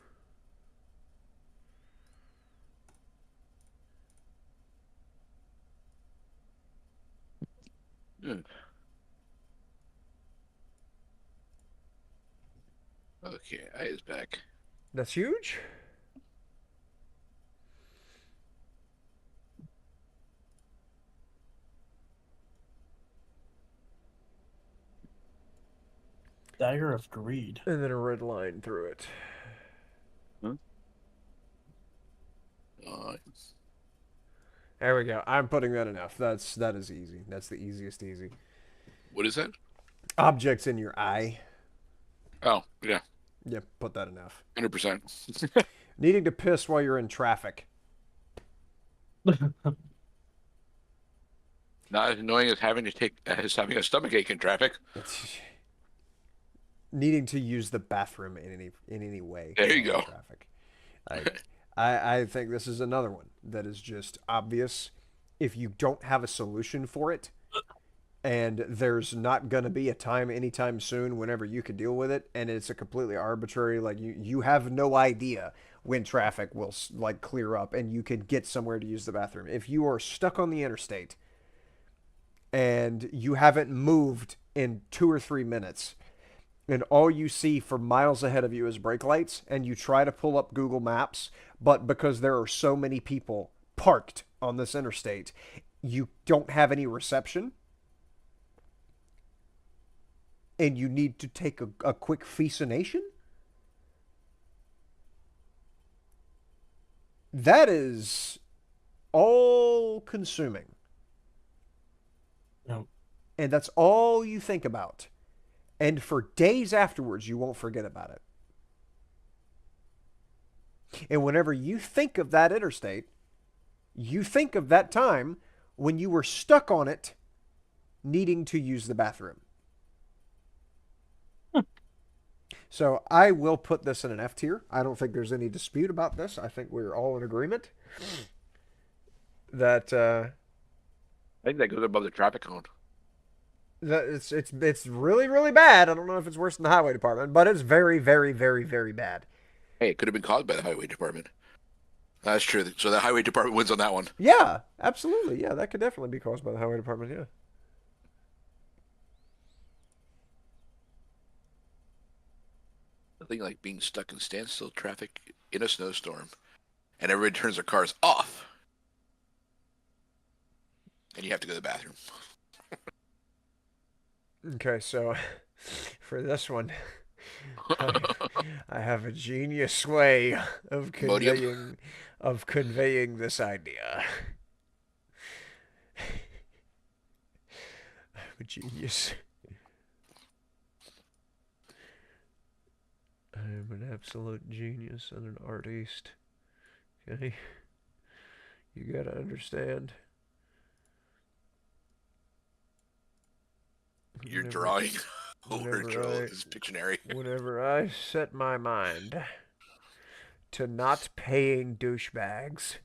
Okay, eye is back. That's huge. Dagger of Greed. And then a red line through it. Nice. There we go. I'm putting that enough. That is easy. That's the easiest easy. What is that? Objects in your eye. Oh, yeah, Yep, put that enough. 100%. Needing to piss while you're in traffic. Not as annoying as having a stomach ache in traffic. Needing to use the bathroom in any way. There you while in go. Traffic. I think this is another one that is just obvious. If you don't have a solution for it, and there's not going to be a time anytime soon whenever you can deal with it, and it's a completely arbitrary, like, you have no idea when traffic will, like, clear up and you can get somewhere to use the bathroom. If you are stuck on the interstate and you haven't moved in 2 or 3 minutes, and all you see for miles ahead of you is brake lights, and you try to pull up Google Maps, but because there are so many people parked on this interstate, you don't have any reception, and you need to take a quick fecination? That is all-consuming. No. And that's all you think about. And for days afterwards, you won't forget about it. And whenever you think of that interstate, you think of that time when you were stuck on it, needing to use the bathroom. So I will put this in an F tier. I don't think there's any dispute about this. I think we're all in agreement that I think that goes above the traffic cone. that it's really, really bad. I don't know if it's worse than the highway department, but it's very, very, very, very bad. Hey, it could have been caused by the highway department. That's true. So the highway department wins on that one. Yeah, absolutely. Yeah, that could definitely be caused by the highway department. Yeah. Nothing like being stuck in standstill traffic in a snowstorm, and everybody turns their cars off, and you have to go to the bathroom. Okay, so for this one, I have a genius way of conveying this idea. I'm a genius. I'm an absolute genius and an artist. Okay? You gotta understand. You're Whenever- drawing whenever over Joel I- in his Pictionary. Whenever I set my mind to not paying douchebags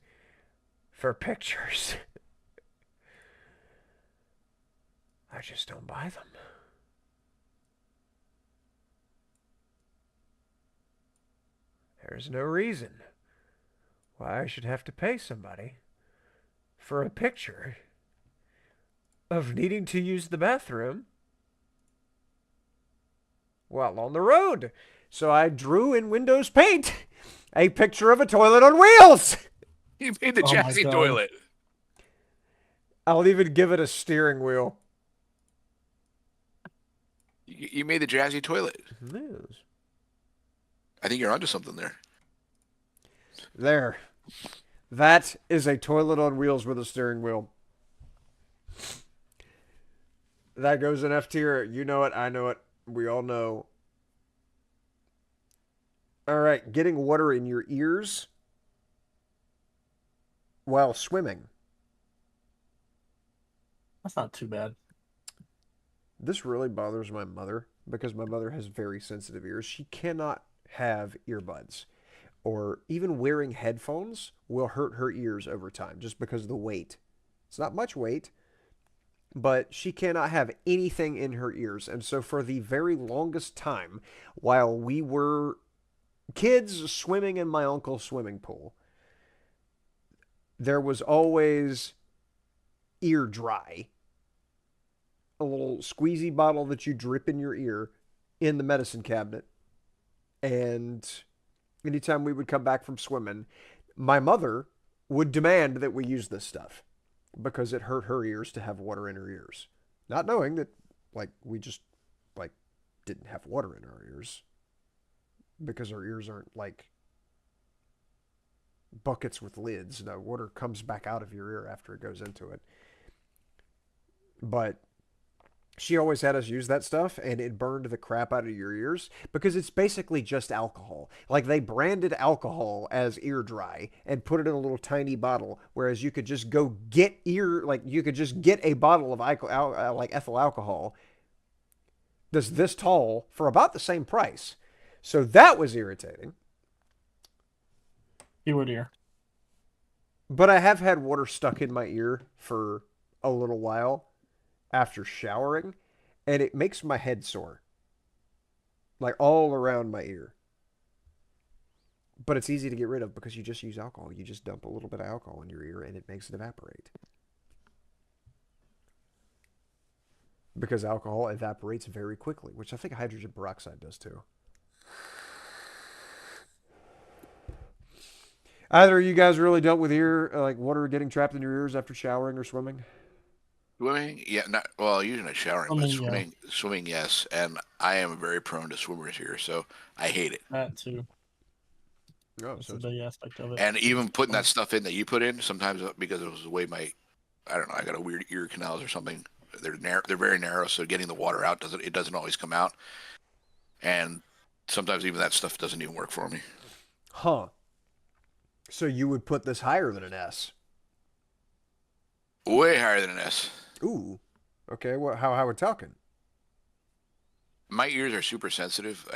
for pictures, I just don't buy them. There's no reason why I should have to pay somebody for a picture of needing to use the bathroom while on the road. So I drew in Windows Paint a picture of a toilet on wheels. You made the Oh my chassis God. toilet. I'll even give it a steering wheel. You made the jazzy toilet. Yes. I think you're onto something there. There. That is a toilet on wheels with a steering wheel. That goes in F tier. You know it. I know it. We all know. All right. Getting water in your ears while swimming. That's not too bad. This really bothers my mother because my mother has very sensitive ears. She cannot have earbuds, or even wearing headphones will hurt her ears over time just because of the weight. It's not much weight, but she cannot have anything in her ears. And so, for the very longest time, while we were kids swimming in my uncle's swimming pool, there was always ear dry, a little squeezy bottle that you drip in your ear in the medicine cabinet. And anytime we would come back from swimming, my mother would demand that we use this stuff because it hurt her ears to have water in her ears. Not knowing that, like, we just, like, didn't have water in our ears because our ears aren't, like, buckets with lids. No, water comes back out of your ear after it goes into it. But she always had us use that stuff, and it burned the crap out of your ears because it's basically just alcohol. Like, they branded alcohol as ear dry and put it in a little tiny bottle, whereas you could just go get you could just get a bottle of like ethyl alcohol that's this tall for about the same price. So that was irritating. Keyword ear. But I have had water stuck in my ear for a little while after showering, and it makes my head sore. Like all around my ear. But it's easy to get rid of because you just use alcohol. You just dump a little bit of alcohol in your ear and it makes it evaporate. Because alcohol evaporates very quickly, which I think hydrogen peroxide does too. Either of you guys really dealt with like water getting trapped in your ears after showering or swimming? Swimming, yeah, not well. Usually not showering, but Swimming, yeah. swimming, yes. And I am very prone to swimmers here, so I hate it. That too. Oh, That's so a it's, big aspect of it. And even putting that stuff in that you put in, sometimes because it was the way I don't know, I got a weird ear canals or something. They're narrow, they're very narrow, so getting the water out doesn't always come out. And sometimes even that stuff doesn't even work for me. huh. So you would put this higher than an S? Way higher than an S. Ooh. Okay. Well, how we talking? My ears are super sensitive,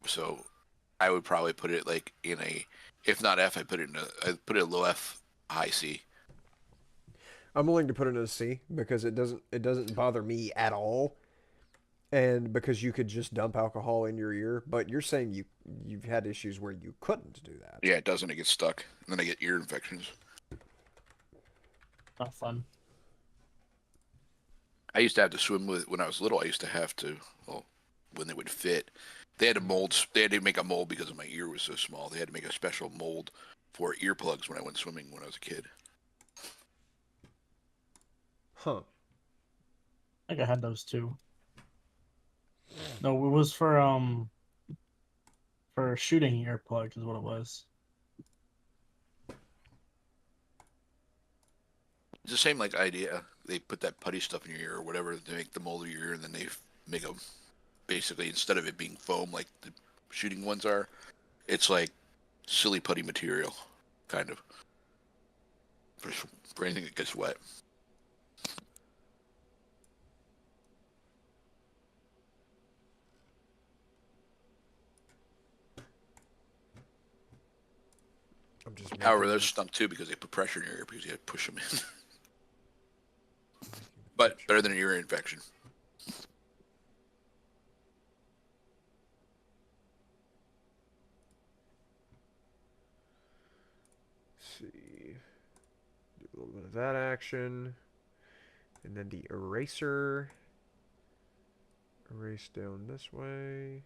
so I would probably put it like in a, if not F, I put it a low F, high C. I'm willing to put it in a C because it doesn't bother me at all, and because you could just dump alcohol in your ear. But you're saying you've had issues where you couldn't do that. Yeah, it doesn't. It gets stuck, and then I get ear infections. Not fun. I used to have to swim with when I was little. I used to have to, well, when they would fit, they had to mold. They had to make a mold because my ear was so small. They had to make a special mold for earplugs when I went swimming when I was a kid. Huh. I think I had those too. No, it was for shooting earplugs is what it was. It's the same like idea. They put that putty stuff in your ear or whatever to make the mold of your ear, and then they make a basically instead of it being foam like the shooting ones are, it's like silly putty material, kind of for anything that gets wet. I'm just. However, those stunk too because they put pressure in your ear because you had to push them in. But better than an ear infection. Let's see. Do a little bit of that action, and then the eraser. Erase down this way.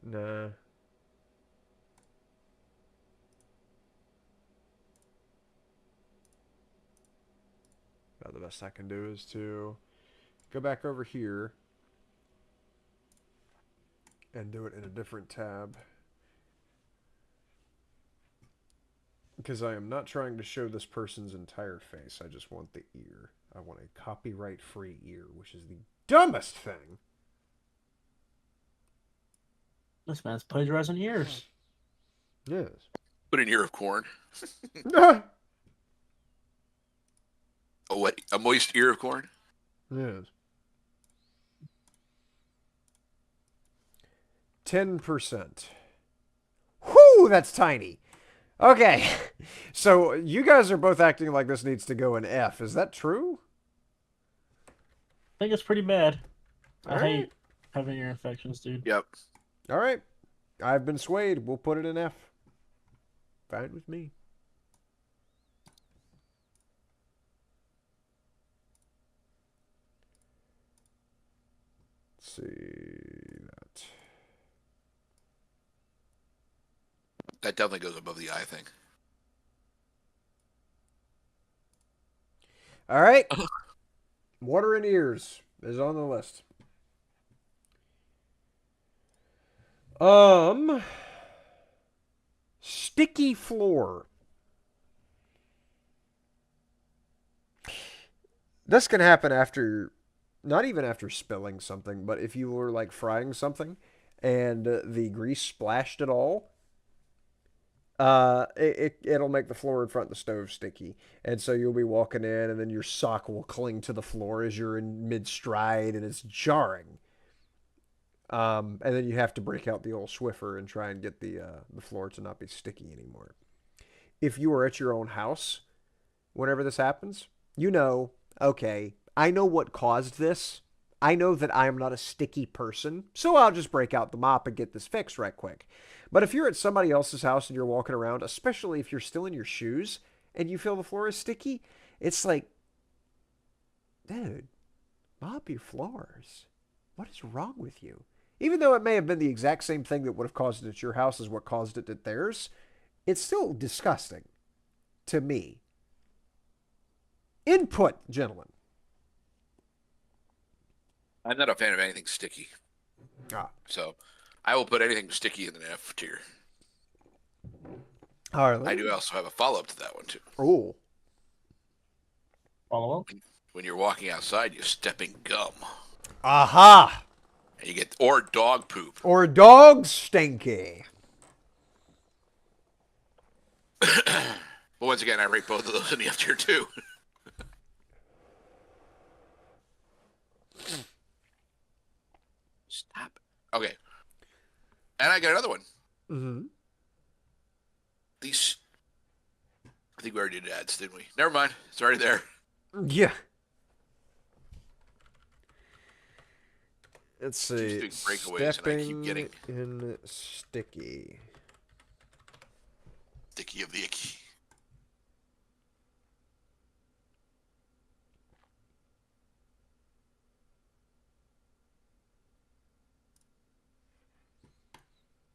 Nah. The best I can do is to go back over here and do it in a different tab. Because I am not trying to show this person's entire face. I just want the ear. I want a copyright-free ear, which is the dumbest thing. This man's plagiarizing ears. Yes. Put an ear of corn. Yes. A what? A moist ear of corn? 10%. Whew, that's tiny. Okay. So you guys are both acting like this needs to go in F. Is that true? I think it's pretty bad. I All right. hate having ear infections, dude. Yep. All right. I've been swayed. We'll put it in F. Fine with me. Let's see that. That definitely goes above the eye thing. All right. Water in ears is on the list. Sticky floor. This can happen after, not even after spilling something, but if you were like frying something and the grease splashed it all, it'll make the floor in front of the stove sticky. And so you'll be walking in and then your sock will cling to the floor as you're in mid-stride and it's jarring. And then you have to break out the old Swiffer and try and get the floor to not be sticky anymore. If you are at your own house, whenever this happens, you know, okay, I know what caused this. I know that I am not a sticky person, so I'll just break out the mop and get this fixed right quick. But if you're at somebody else's house and you're walking around, especially if you're still in your shoes and you feel the floor is sticky, it's like, dude, mop your floors. What is wrong with you? Even though it may have been the exact same thing that would have caused it at your house as what caused it at theirs, it's still disgusting to me. Input, gentlemen. I'm not a fan of anything sticky. So I will put anything sticky in the F tier. Harley. I do also have a follow-up to that one, too. Oh. Follow up? When you're walking outside, you step in gum. Aha! And you get, or dog poop. Or dog stinky. But once again, I rate both of those in the F tier, too. Stop. Okay. And I got another one. Mm-hmm. These. I think we already did ads, didn't we? Never mind. It's already there. Yeah. Let's see. Keeps doing breakaways and I keep getting in sticky. Sticky of the icky.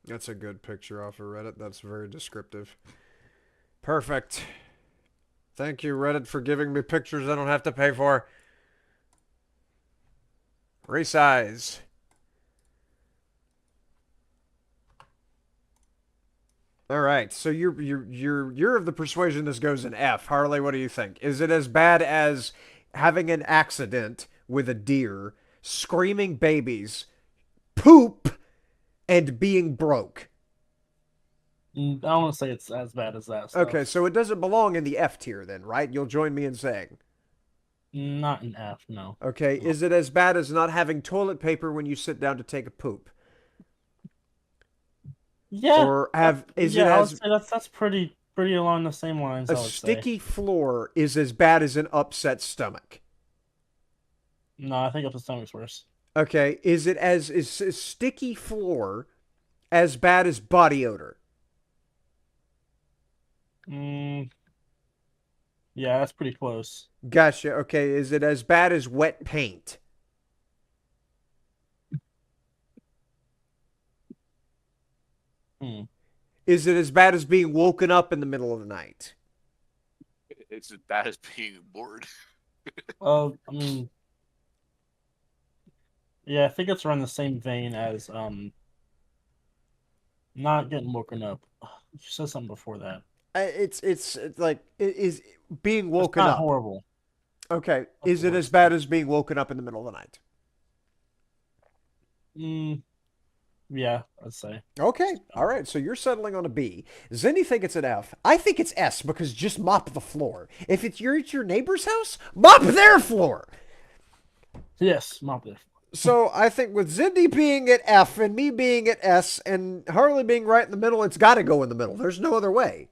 That's a good picture off of Reddit. That's very descriptive. Perfect. Thank you, Reddit, for giving me pictures I don't have to pay for. Resize. All right, so you're of the persuasion this goes in F. Harley, what do you think? Is it as bad as having an accident with a deer, screaming babies, poop, and being broke? I don't want to say it's as bad as that stuff. Okay, so it doesn't belong in the F tier then, right? You'll join me in saying. Not an F, no. Okay, is it as bad as not having toilet paper when you sit down to take a poop? Yeah. Or is yeah, it I would as say that's pretty along the same lines. a I would sticky say. floor is as bad as an upset stomach? No, I think up the stomach's worse. Okay, is sticky floor as bad as body odor? Yeah, that's pretty close. Gotcha. Okay, is it as bad as wet paint? Is it as bad as being woken up in the middle of the night? It's as bad as being bored. I mean, yeah, I think it's around the same vein as not getting woken up. You said something before that. It's like it is being It's woken not up. horrible. Okay, That's is the it word. as bad as being woken up in the middle of the night? Mm, yeah, I'd say. Okay, all right. So you're settling on a B. Zinni think it's an F. I think it's S because just mop the floor. If you're at your neighbor's house, mop their floor. Yes, mop this. So I think with Zinni being at F and me being at S and Harley being right in the middle, it's got to go in the middle. There's no other way.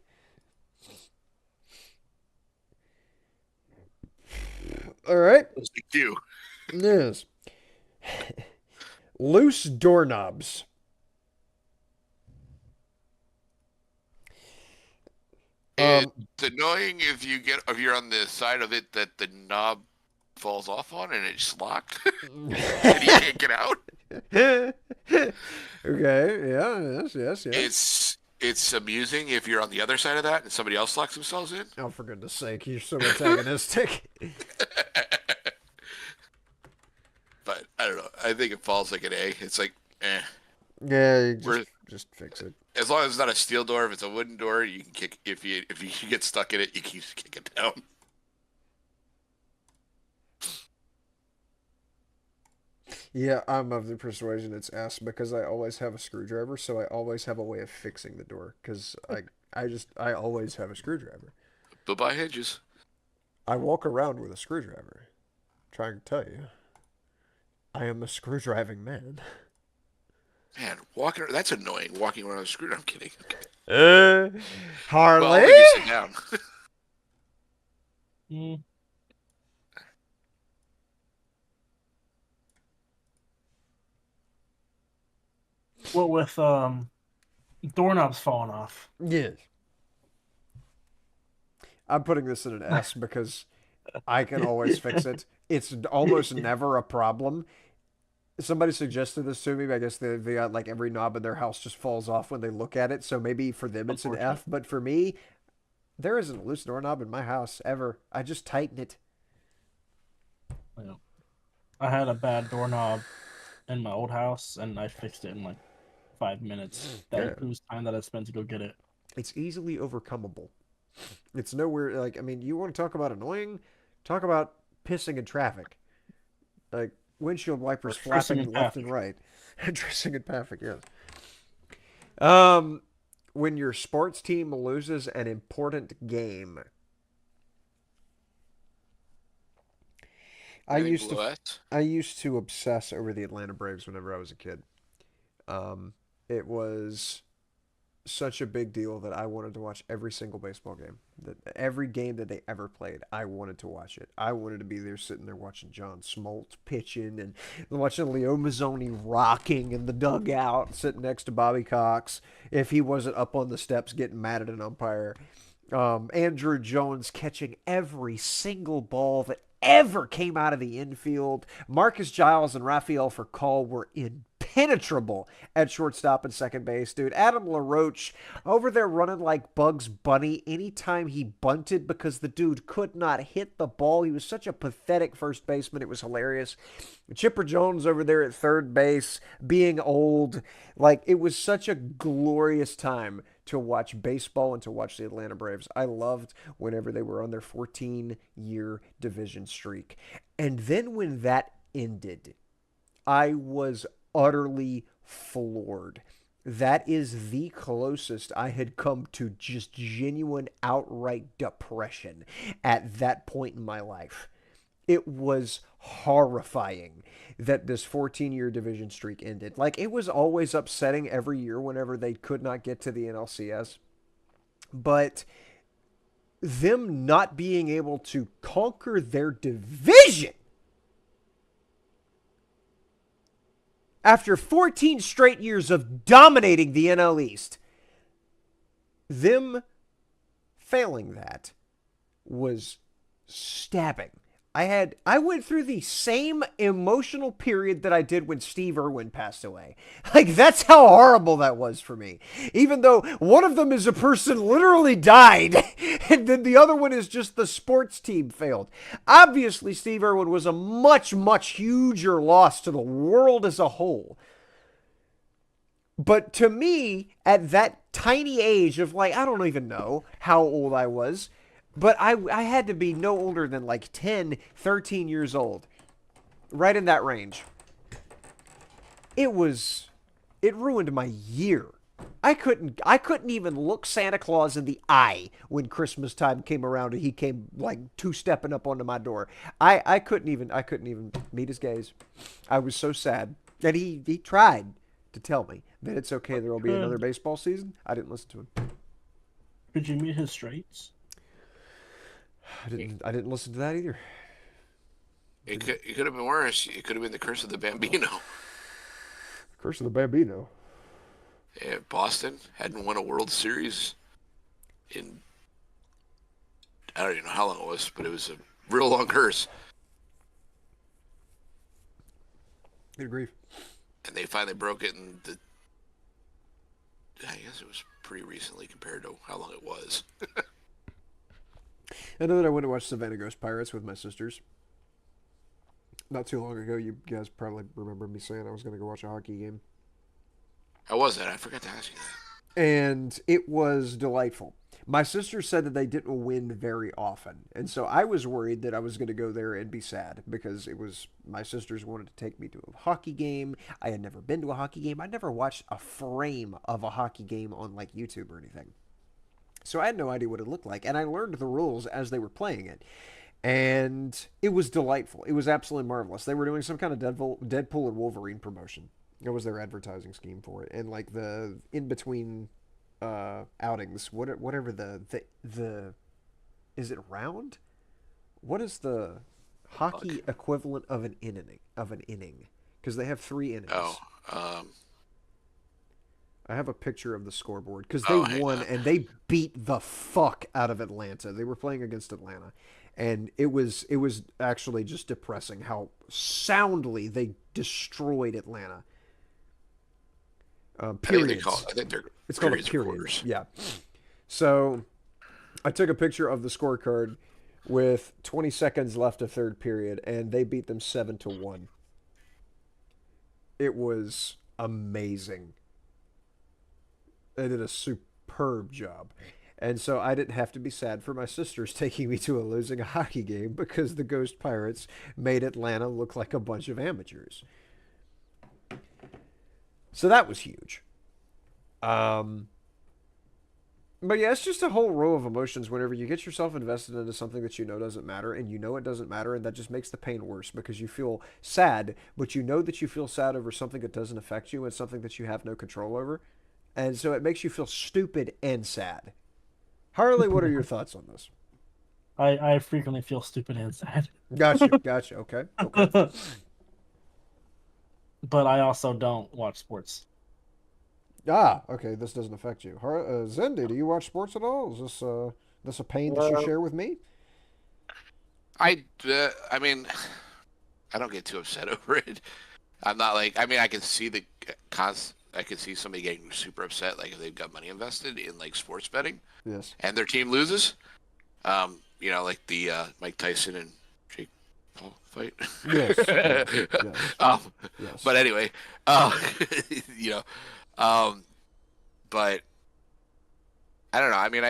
All right. It's like you. Yes. Loose doorknobs. It's annoying if you're on the side of it that the knob falls off on and it's locked and you can't get out. Okay. Yeah. Yes. It's amusing if you're on the other side of that and somebody else locks themselves in. Oh, for goodness sake, you're so antagonistic. But I don't know. I think it falls like an A. It's like, Yeah, you we're, just fix it. as long as it's not a steel door. If it's a wooden door, you can kick. If you get stuck in it, you can just kick it down. Yeah, I'm of the persuasion it's S because I always have a screwdriver, so I always have a way of fixing the door because I always have a screwdriver. But by hinges. I walk around with a screwdriver. Trying to tell you, I am a screwdriving man. Man, that's annoying. Walking around with a screwdriver. I'm kidding. Okay. Harley. Well, I'll make you sit down. Mm, what with doorknobs falling off? Yes. I'm putting this in an S because I can always fix it. It's almost never a problem. Somebody suggested this to me. But I guess they got like every knob in their house just falls off when they look at it. So maybe for them it's an F, but for me, there isn't a loose doorknob in my house ever. I just tighten it. Yeah. I had a bad doorknob in my old house, and I fixed it in like 5 minutes. That Yeah. includes time that I spent to go get it. It's easily overcomable. It's nowhere like I mean, you want to talk about annoying? Talk about pissing in traffic. Like windshield wipers Or dressing flapping in left traffic. and right. Dressing in traffic, yes. When your sports team loses an important game. I Anything used to below S? I used to obsess over the Atlanta Braves whenever I was a kid. It was such a big deal that I wanted to watch every single baseball game. That every game that they ever played, I wanted to watch it. I wanted to be there sitting there watching John Smoltz pitching and watching Leo Mazzoni rocking in the dugout, sitting next to Bobby Cox if he wasn't up on the steps getting mad at an umpire. Andrew Jones catching every single ball that ever came out of the infield. Marcus Giles and Rafael Furcal were impenetrable at shortstop and second base, dude. Adam LaRoche over there running like Bugs Bunny anytime he bunted because the dude could not hit the ball. He was such a pathetic first baseman. It was hilarious. Chipper Jones over there at third base being old. Like, it was such a glorious time to watch baseball and to watch the Atlanta Braves. I loved whenever they were on their 14-year division streak. And then when that ended, I was utterly floored. That is the closest I had come to just genuine outright depression at that point in my life. It was horrifying that this 14-year division streak ended. Like, it was always upsetting every year whenever they could not get to the NLCS. But them not being able to conquer their division after 14 straight years of dominating the NL East, them failing that was stabbing. I went through the same emotional period that I did when Steve Irwin passed away. Like, that's how horrible that was for me. Even though one of them is a person literally died, and then the other one is just the sports team failed. Obviously, Steve Irwin was a much, much huger loss to the world as a whole. But to me, at that tiny age of, like, I don't even know how old I was, but I had to be no older than like 10, 13 years old. Right in that range. It ruined my year. I couldn't even look Santa Claus in the eye when Christmas time came around and he came like two-stepping up onto my door. I couldn't even meet his gaze. I was so sad. And he tried to tell me that it's okay, there will be another baseball season. I didn't listen to him. Could you meet his straits? I didn't listen to that either. It could have been worse. It could have been the Curse of the Bambino. Curse of the Bambino. Yeah, Boston hadn't won a World Series in, I don't even know how long it was, but it was a real long curse. Good grief. And they finally broke it in I guess it was pretty recently compared to how long it was. I know that I went to watch Savannah Ghost Pirates with my sisters. Not too long ago, you guys probably remember me saying I was going to go watch a hockey game. How was that? I forgot to ask you that. And it was delightful. My sister said that they didn't win very often. And so I was worried that I was going to go there and be sad because it was my sisters wanted to take me to a hockey game. I had never been to a hockey game. I'd never watched a frame of a hockey game on like YouTube or anything. So I had no idea what it looked like. And I learned the rules as they were playing it. And it was delightful. It was absolutely marvelous. They were doing some kind of Deadpool and Wolverine promotion. It was their advertising scheme for it. And like the in between outings, whatever the is it round? What is the hockey equivalent of an inning? Because they have 3 innings. I have a picture of the scoreboard because they won and they beat the fuck out of Atlanta. They were playing against Atlanta, and it was actually just depressing how soundly they destroyed Atlanta. Periods. It's called a period. Yeah. So I took a picture of the scorecard with 20 seconds left of third period, and they beat them 7-1. It was amazing. They did a superb job. And so I didn't have to be sad for my sisters taking me to a losing hockey game because the Ghost Pirates made Atlanta look like a bunch of amateurs. So that was huge. But yeah, it's just a whole row of emotions whenever you get yourself invested into something that you know doesn't matter, and you know it doesn't matter, and that just makes the pain worse because you feel sad, but you know that you feel sad over something that doesn't affect you and something that you have no control over. And so it makes you feel stupid and sad. Harley, what are your thoughts on this? I frequently feel stupid and sad. Gotcha. Okay. But I also don't watch sports. Okay. This doesn't affect you. Zendy, do you watch sports at all? Is this a pain that you share with me? I mean, I don't get too upset over it. I'm not like, I mean, I can see I could see somebody getting super upset, like if they've got money invested in like sports betting, yes, and their team loses. You know, like the Mike Tyson and Jake Paul fight. Yes. Yes. But anyway, you know, but I don't know. I mean,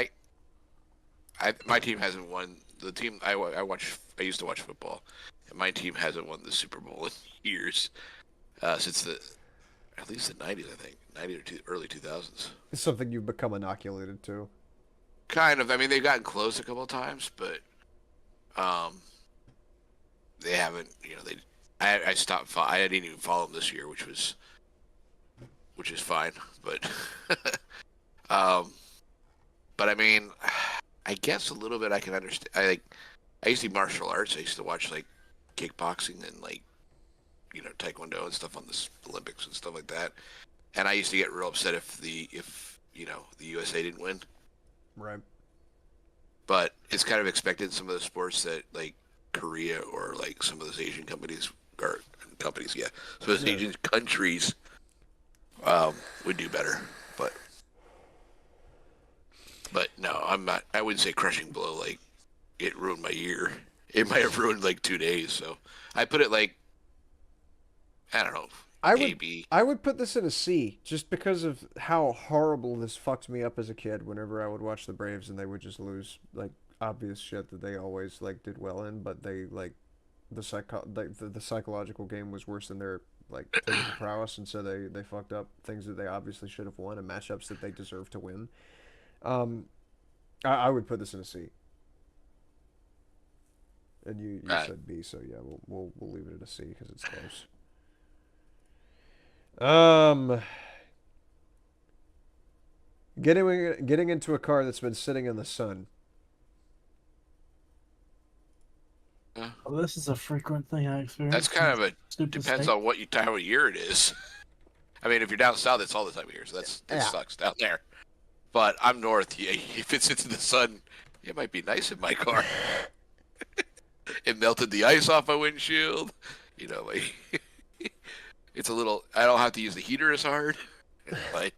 my team hasn't won. The team I used to watch football, and my team hasn't won the Super Bowl in years, since at least the 90s, I think. 90 or early 2000s. It's something you've become inoculated to. Kind of. I mean, they've gotten close a couple of times, but they haven't, you know, I stopped, I didn't even follow them this year, which is fine, but but I mean, I guess a little bit I can understand. I used to do martial arts. I used to watch like kickboxing and like, you know, taekwondo and stuff on the Olympics and stuff like that. And I used to get real upset if you know, the USA didn't win. Right. But it's kind of expected in some of the sports that, like, Korea or like some of those Asian companies or companies, yeah, some of those Asian countries would do better. But no, I'm not. I wouldn't say crushing blow. Like it ruined my year. It might have ruined like 2 days. So I put it like I don't know. I A would B. I would put this in a C just because of how horrible this fucked me up as a kid whenever I would watch the Braves and they would just lose like obvious shit that they always like did well in, but they like the psychological game was worse than their like physical prowess, and so they fucked up things that they obviously should have won and matchups that they deserve to win. Um, I would put this in a C. And you said B, so yeah, we'll leave it at a C because it's close. Getting into a car that's been sitting in the sun. Well, this is a frequent thing I experience. That's kind of a Stupid depends state. on what time of year it is. I mean, if you're down south, it's all the time of year, so that Yeah. sucks down there. But I'm north. Yeah, if it sits in the sun, it might be nice in my car. It melted the ice off my windshield. You know, like it's a little. I don't have to use the heater as hard. Like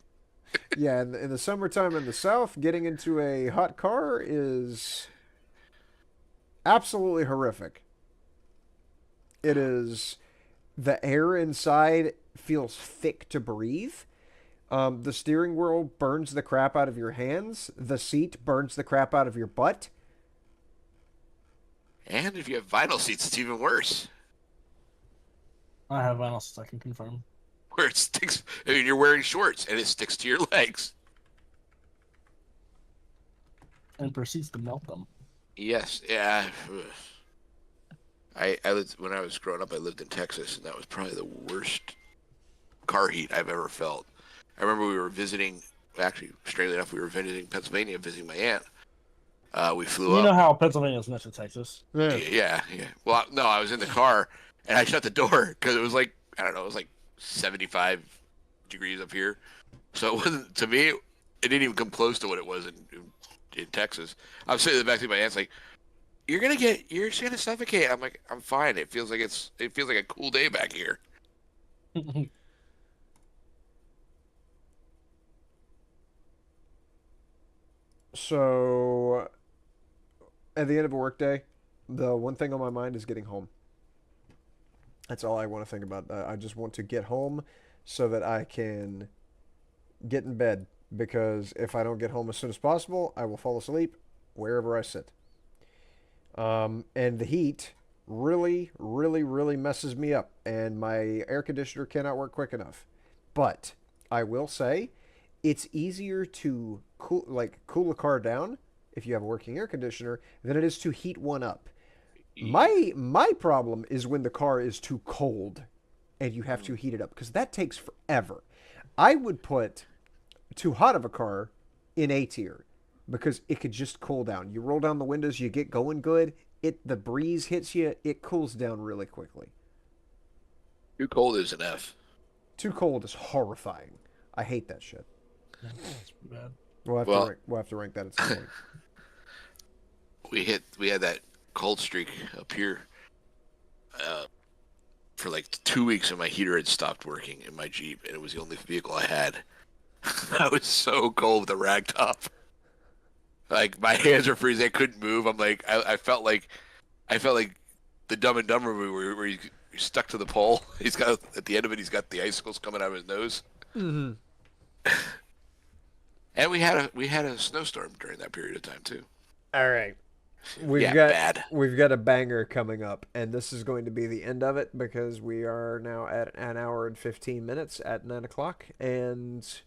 Yeah, in the summertime in the south, getting into a hot car is absolutely horrific. It is. The air inside feels thick to breathe. The steering wheel burns the crap out of your hands. The seat burns the crap out of your butt. and if you have vinyl seats, it's even worse. I have vinyl seats, I can confirm. Where it sticks. I mean, you're wearing shorts and it sticks to your legs. And proceeds to melt them. Yes, yeah. I lived when I was growing up. I lived in Texas, and that was probably the worst car heat I've ever felt. I remember we were visiting. Actually, strangely enough, we were visiting Pennsylvania, visiting my aunt. We flew You up. know how Pennsylvania is next to Texas. Yeah. Well, no, I was in the car and I shut the door because it was like I don't know, it was like 75 degrees up here. So it wasn't to me. It didn't even come close to what it was in Texas. I was sitting in the back seat. My aunt's like, you're just gonna suffocate." I'm like, "I'm fine. It feels like a cool day back here." So, at the end of a workday, the one thing on my mind is getting home. That's all I want to think about. I just want to get home so that I can get in bed. Because if I don't get home as soon as possible, I will fall asleep wherever I sit. And the heat really, really, really messes me up. And my air conditioner cannot work quick enough. But I will say, it's easier to cool a car down if you have a working air conditioner than it is to heat one up. My problem is when the car is too cold and you have to heat it up because that takes forever. I would put too hot of a car in A tier because it could just cool down. You roll down the windows, you get going good. The breeze hits you, it cools down really quickly. Too cold is an F. Too cold is horrifying. I hate that shit. That's bad. We'll have to rank that at some point. We had that cold streak up here for like 2 weeks, and my heater had stopped working in my Jeep, and it was the only vehicle I had. I was so cold with the rag top. Like my hands were freezing. I couldn't move. I'm like, I felt like the Dumb and Dumber movie where he's stuck to the pole. He's got at the end of it, he's got the icicles coming out of his nose. Mm-hmm. And we had a snowstorm during that period of time too. All right. We've got a banger coming up, and this is going to be the end of it because we are now at an hour and 15 minutes at 9 o'clock, and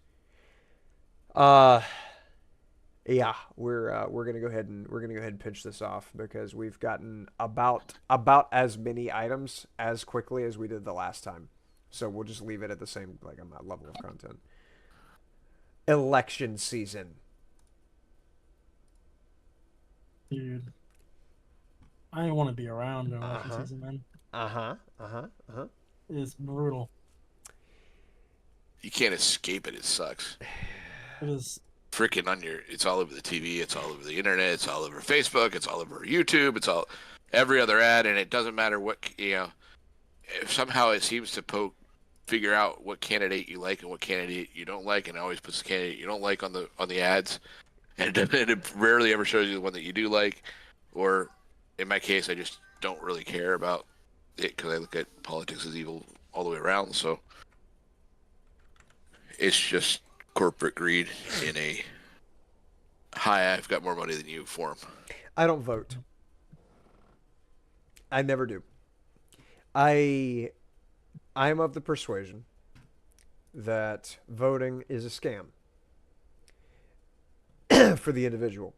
yeah, we're gonna go ahead and pinch this off because we've gotten about as many items as quickly as we did the last time, so we'll just leave it at the same level of content. Election season. Dude, I didn't want to be around during election season, man. It's brutal. You can't escape it. It sucks. It is. Freaking it's all over the TV. It's all over the internet. It's all over Facebook. It's all over YouTube. It's all every other ad, and it doesn't matter what if somehow it seems to figure out what candidate you like and what candidate you don't like, and it always puts the candidate you don't like on the ads, and it rarely ever shows you the one that you do like, or in my case, I just don't really care about it because I look at politics as evil all the way around. So it's just corporate greed in a hi, I've got more money than you form. I don't vote. I never do. I'm of the persuasion that voting is a scam for the individual.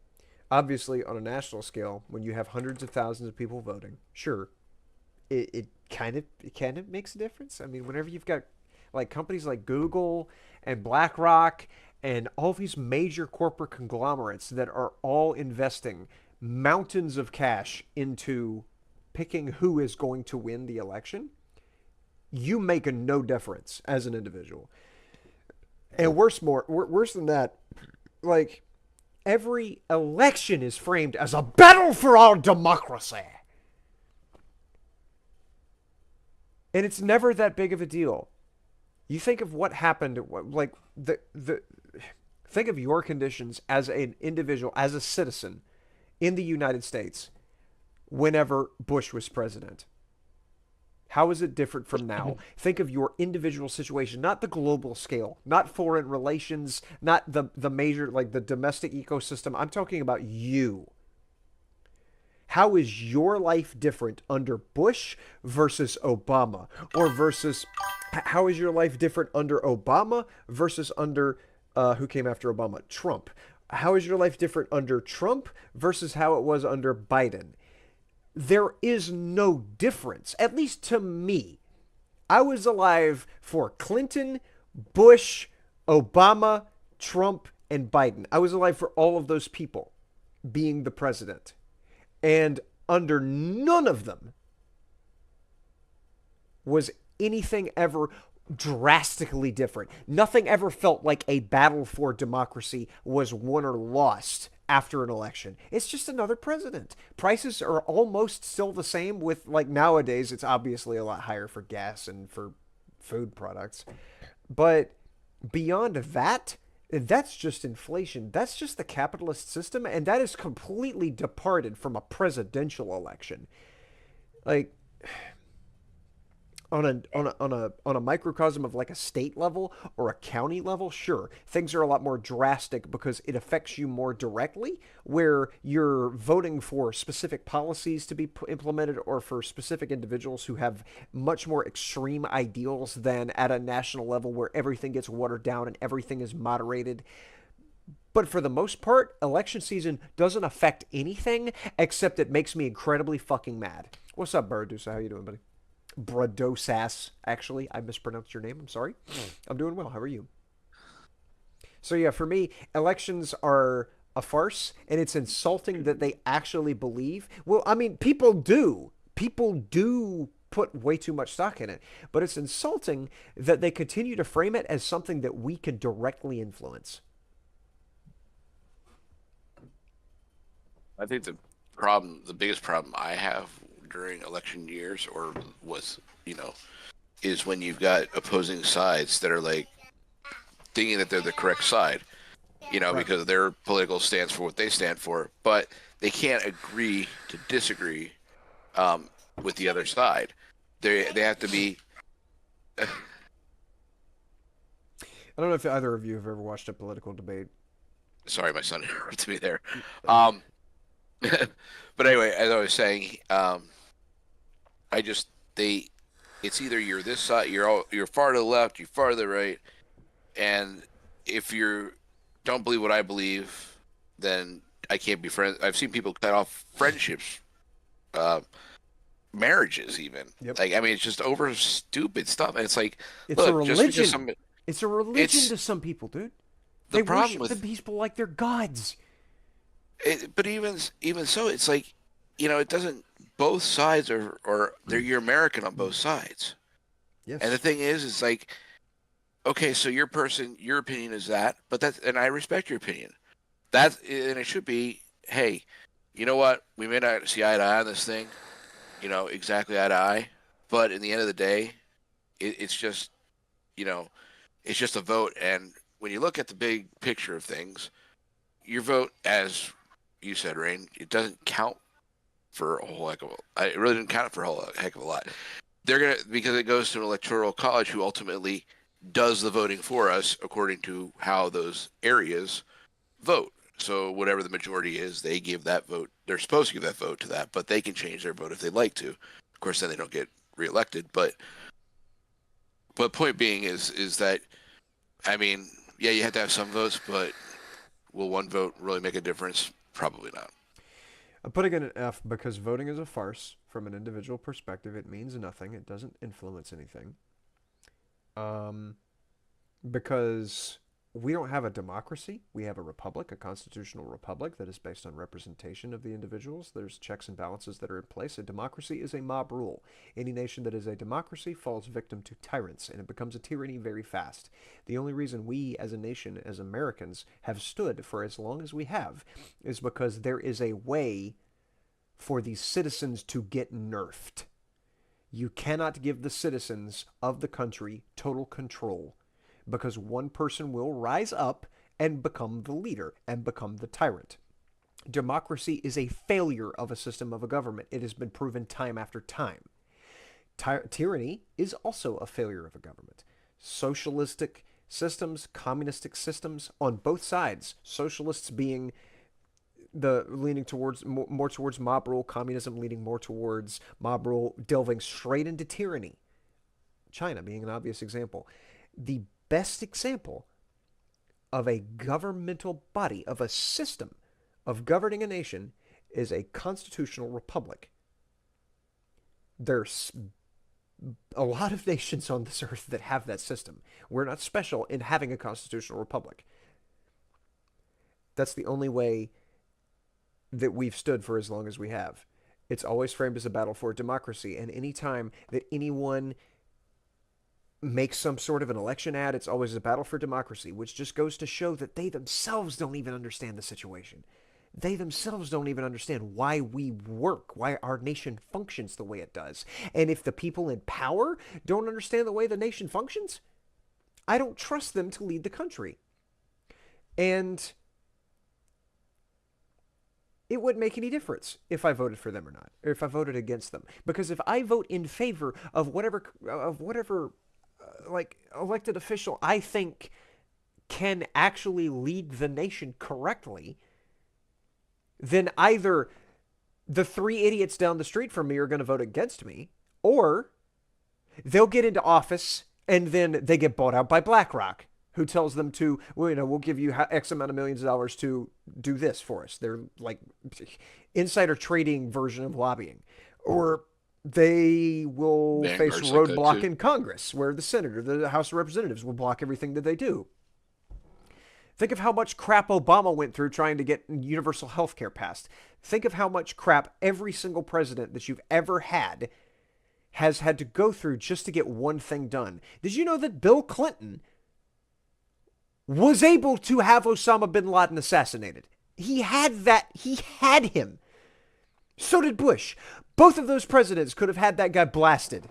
Obviously, on a national scale, when you have hundreds of thousands of people voting, sure, it kind of makes a difference. I mean, whenever you've got like companies like Google and BlackRock and all these major corporate conglomerates that are all investing mountains of cash into picking who is going to win the election, you make a no difference as an individual. And worse than that, like every election is framed as a battle for our democracy. And it's never that big of a deal. You think of what happened, like think of your conditions as an individual, as a citizen in the United States whenever Bush was president. How is it different from now? Think of your individual situation, not the global scale, not foreign relations, not the major, like the domestic ecosystem. I'm talking about you. How is your life different under Bush versus Obama? Or versus, how is your life different under Obama versus under, who came after Obama? Trump. How is your life different under Trump versus how it was under Biden? There is no difference, at least to me. I was alive for Clinton, Bush, Obama, Trump, and Biden. I was alive for all of those people being the president. And under none of them was anything ever drastically different. Nothing ever felt like a battle for democracy was won or lost after an election. It's just another president. Prices are almost still the same with, like, nowadays it's obviously a lot higher for gas and for food products. But beyond that, that's just inflation. That's just the capitalist system, and that is completely departed from a presidential election. Like, on a microcosm of like a state level or a county level, sure, things are a lot more drastic because it affects you more directly, where you're voting for specific policies to be implemented or for specific individuals who have much more extreme ideals than at a national level where everything gets watered down and everything is moderated. But for the most part, election season doesn't affect anything except it makes me incredibly fucking mad. What's up, Baradusa? How you doing, buddy? Bradosas, actually. I mispronounced your name. I'm sorry. I'm doing well. How are you? So yeah, for me, elections are a farce, and it's insulting that they actually believe. Well, I mean, people do. People do put way too much stock in it, but it's insulting that they continue to frame it as something that we can directly influence. I think the biggest problem I have during election years, or was, is when you've got opposing sides that are like thinking that they're the correct side, right, because their political stands for what they stand for, but they can't agree to disagree with the other side. They have to be. I don't know if either of you have ever watched a political debate. Sorry, my son interrupted me there. But anyway, as I was saying, it's either you're this side, you're far to the left, you're far to the right, and if you don't believe what I believe, then I can't be friends. I've seen people cut off friendships, marriages, even. Yep. Like, I mean, it's just over stupid stuff, and it's like, it's look, a religion. just it's a religion to some people, dude. They worship the people like they're gods. But even so, it's like, it doesn't. Both sides you're American on both sides. Yes. And the thing is, it's like, okay, so your opinion is that, and I respect your opinion. And it should be, hey, you know what? We may not see eye to eye on this thing, exactly eye to eye, but in the end of the day, it's just, you know, it's just a vote. And when you look at the big picture of things, your vote, as you said, Rain, it doesn't count for a whole heck of a. It really didn't count for a whole heck of a lot. They're gonna because it goes to an electoral college who ultimately does the voting for us according to how those areas vote. So whatever the majority is, they give that vote. They're supposed to give that vote to that, but they can change their vote if they'd like to. Of course, then they don't get reelected. But point being is that I mean, yeah, you have to have some votes, but will one vote really make a difference? Probably not. I'm putting it an F because voting is a farce from an individual perspective. It means nothing. It doesn't influence anything. Um, because we don't have a democracy. We have a republic, a constitutional republic that is based on representation of the individuals. There's checks and balances that are in place. A democracy is a mob rule. Any nation that is a democracy falls victim to tyrants, and it becomes a tyranny very fast. The only reason we, as a nation, as Americans, have stood for as long as we have is because there is a way for these citizens to get nerfed. You cannot give the citizens of the country total control because one person will rise up and become the leader and become the tyrant. Democracy is a failure of a system of a government. It has been proven time after time. Tyranny is also a failure of a government. Socialistic systems, communistic systems on both sides, socialists being the leaning towards more towards mob rule, communism leaning more towards mob rule, delving straight into tyranny. China being an obvious example. The best example of a governmental body, of a system of governing a nation, is a constitutional republic. There's a lot of nations on this earth that have that system. We're not special in having a constitutional republic. That's the only way that we've stood for as long as we have. It's always framed as a battle for democracy, and any time that anyone makes some sort of an election ad, it's always a battle for democracy, which just goes to show that they themselves don't even understand the situation. They themselves don't even understand why we work, why our nation functions the way it does. And if the people in power don't understand the way the nation functions, I don't trust them to lead the country. And it wouldn't make any difference if I voted for them or not, or if I voted against them. Because if I vote in favor of whatever like elected official I think can actually lead the nation correctly, then either the three idiots down the street from me are going to vote against me, or they'll get into office and then they get bought out by BlackRock, who tells them to, well, we'll give you X amount of millions of dollars to do this for us. They're like insider trading version of lobbying. Or they will face roadblock in Congress, where the Senate or the House of Representatives will block everything that they do. Think of how much crap Obama went through trying to get universal health care passed. Think of how much crap every single president that you've ever had has had to go through just to get one thing done. Did you know that Bill Clinton was able to have Osama bin Laden assassinated? He had that. He had him. So did Bush. Both of those presidents could have had that guy blasted.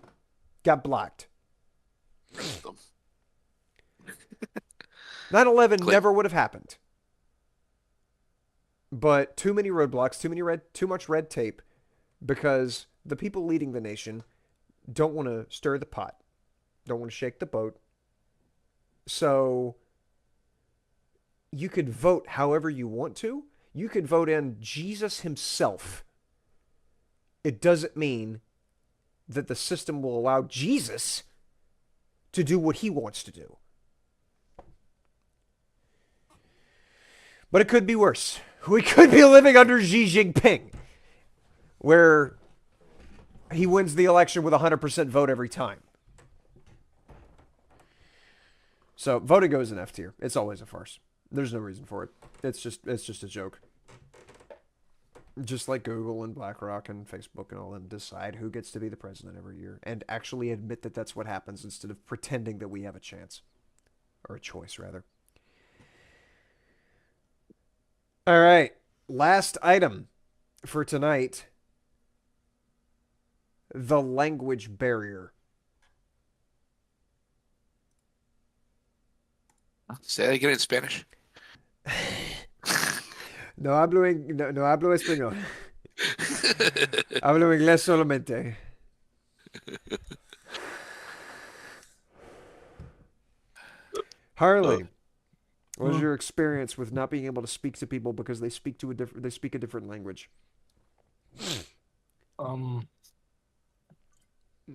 Got blocked. 9/11 never would have happened. But too many roadblocks, too much red tape, because the people leading the nation don't want to stir the pot, don't want to shake the boat. So you could vote however you want to. You could vote in Jesus himself. It doesn't mean that the system will allow Jesus to do what he wants to do. But it could be worse. We could be living under Xi Jinping, where he wins the election with 100% vote every time. So voting goes in F tier. It's always a farce. There's no reason for it. It's just a joke. Just like Google and BlackRock and Facebook and all them decide who gets to be the president every year and actually admit that that's what happens instead of pretending that we have a chance. Or a choice, rather. All right. Last item. for tonight, the language barrier. Say that again in Spanish. No hablo español. Hablo inglés solamente. Harley, what was Hmm. your experience with not being able to speak to people because they speak a different language? Um,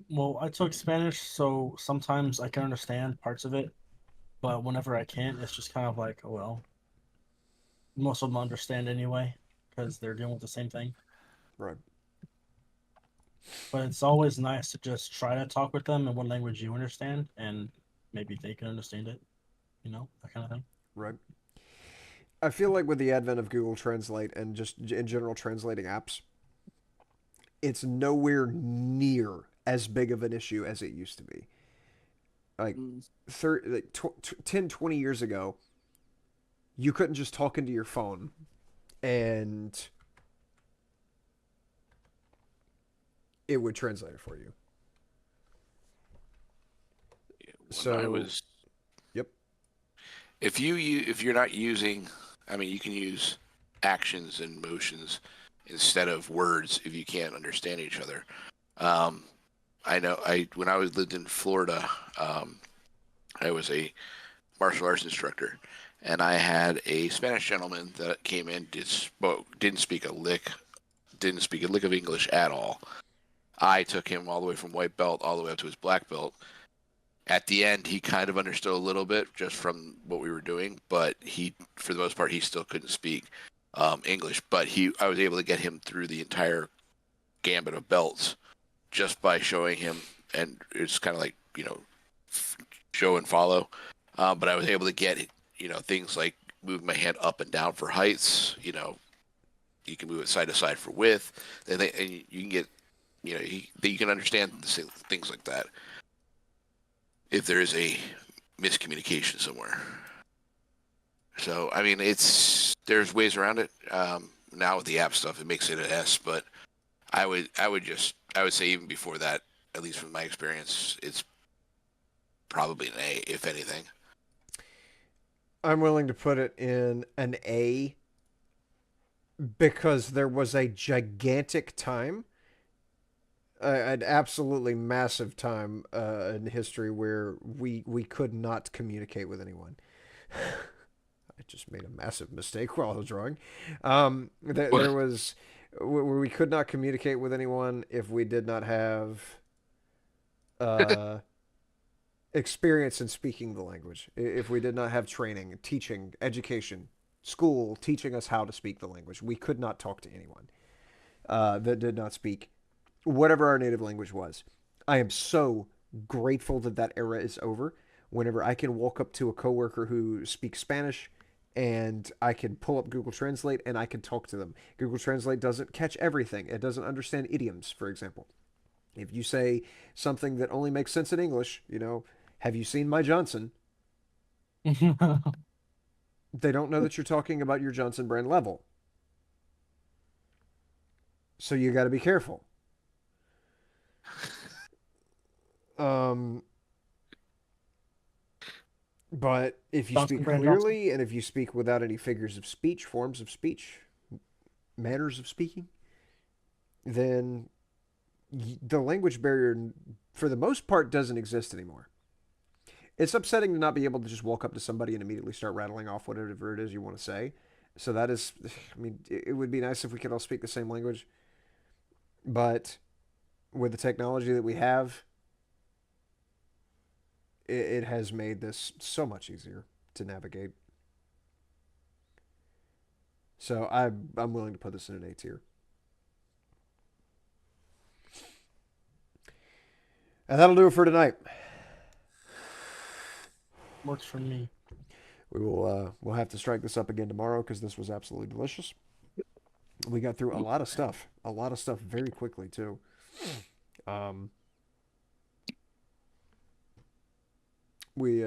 well, I took Spanish, so sometimes I can understand parts of it, but whenever I can't, it's just kind of like, oh well, most of them understand anyway because they're dealing with the same thing. Right. But it's always nice to just try to talk with them in what language you understand, and maybe they can understand it, that kind of thing. Right. I feel like with the advent of Google Translate and just in general translating apps, it's nowhere near as big of an issue as it used to be. Like, 10, 20 years ago, you couldn't just talk into your phone and it would translate it for you. When I So, was, yep, if you're not using, I mean, you can use actions and motions instead of words if you can't understand each other. Um, I know when I lived in Florida, I was a martial arts instructor, and I had a Spanish gentleman that came in didn't speak a lick of English at all. I took him all the way from white belt all the way up to his black belt. At the end, he kind of understood a little bit just from what we were doing, but for the most part, he still couldn't speak English. But I was able to get him through the entire gambit of belts just by showing him, and it's kind of like show and follow. But I was able to get things like moving my hand up and down for heights. You can move it side to side for width. And you can get you can understand things like that if there is a miscommunication somewhere. So I mean, there's ways around it. Now with the app stuff, it makes it an S, but I would say even before that, at least from my experience, it's probably an A, if anything. I'm willing to put it in an A because there was a gigantic time, an absolutely massive time in history where we could not communicate with anyone. I just made a massive mistake while I was drawing. There was where we could not communicate with anyone if we did not have uh, experience in speaking the language. If we did not have training, teaching, education, school teaching us how to speak the language, we could not talk to anyone that did not speak whatever our native language was. I am so grateful that that era is over. Whenever I can walk up to a coworker who speaks Spanish and I can pull up Google Translate and I can talk to them. Google Translate doesn't catch everything. It doesn't understand idioms, for example. If you say something that only makes sense in English, have you seen my Johnson? They don't know that you're talking about your Johnson brand level. So you got to be careful. Um, but if you Johnson speak Brand Johnson. clearly and if you speak without any figures of speech, forms of speech, manners of speaking, then the language barrier, for the most part, doesn't exist anymore. It's upsetting to not be able to just walk up to somebody and immediately start rattling off whatever it is you want to say. So that is, I mean, it would be nice if we could all speak the same language. But with the technology that we have, it has made this so much easier to navigate. So I'm willing to put this in an A tier. And that'll do it for tonight. Works for me. We'll have to strike this up again tomorrow because this was absolutely delicious. We got through a lot of stuff very quickly too. Um, we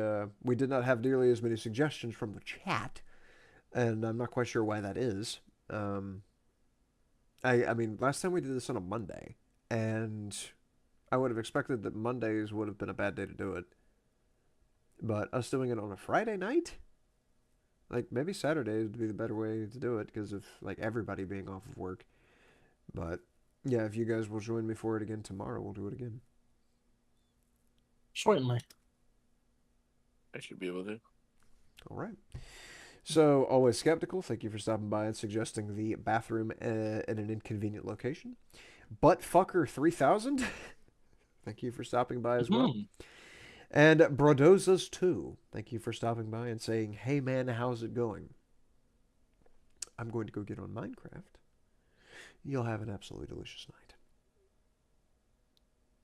did not have nearly as many suggestions from the chat, and I'm not quite sure why that is. I mean, last time we did this on a Monday, and I would have expected that Mondays would have been a bad day to do it. But us doing it on a Friday night? Like, maybe Saturday would be the better way to do it because of, like, everybody being off of work. But, yeah, if you guys will join me for it again tomorrow, we'll do it again. Certainly. I should be able to. All right. So, always skeptical. Thank you for stopping by and suggesting the bathroom in an inconvenient location. Buttfucker3000. Thank you for stopping by as well. And Brodozas 2. Thank you for stopping by and saying, hey man, how's it going? I'm going to go get on Minecraft. You'll have an absolutely delicious night.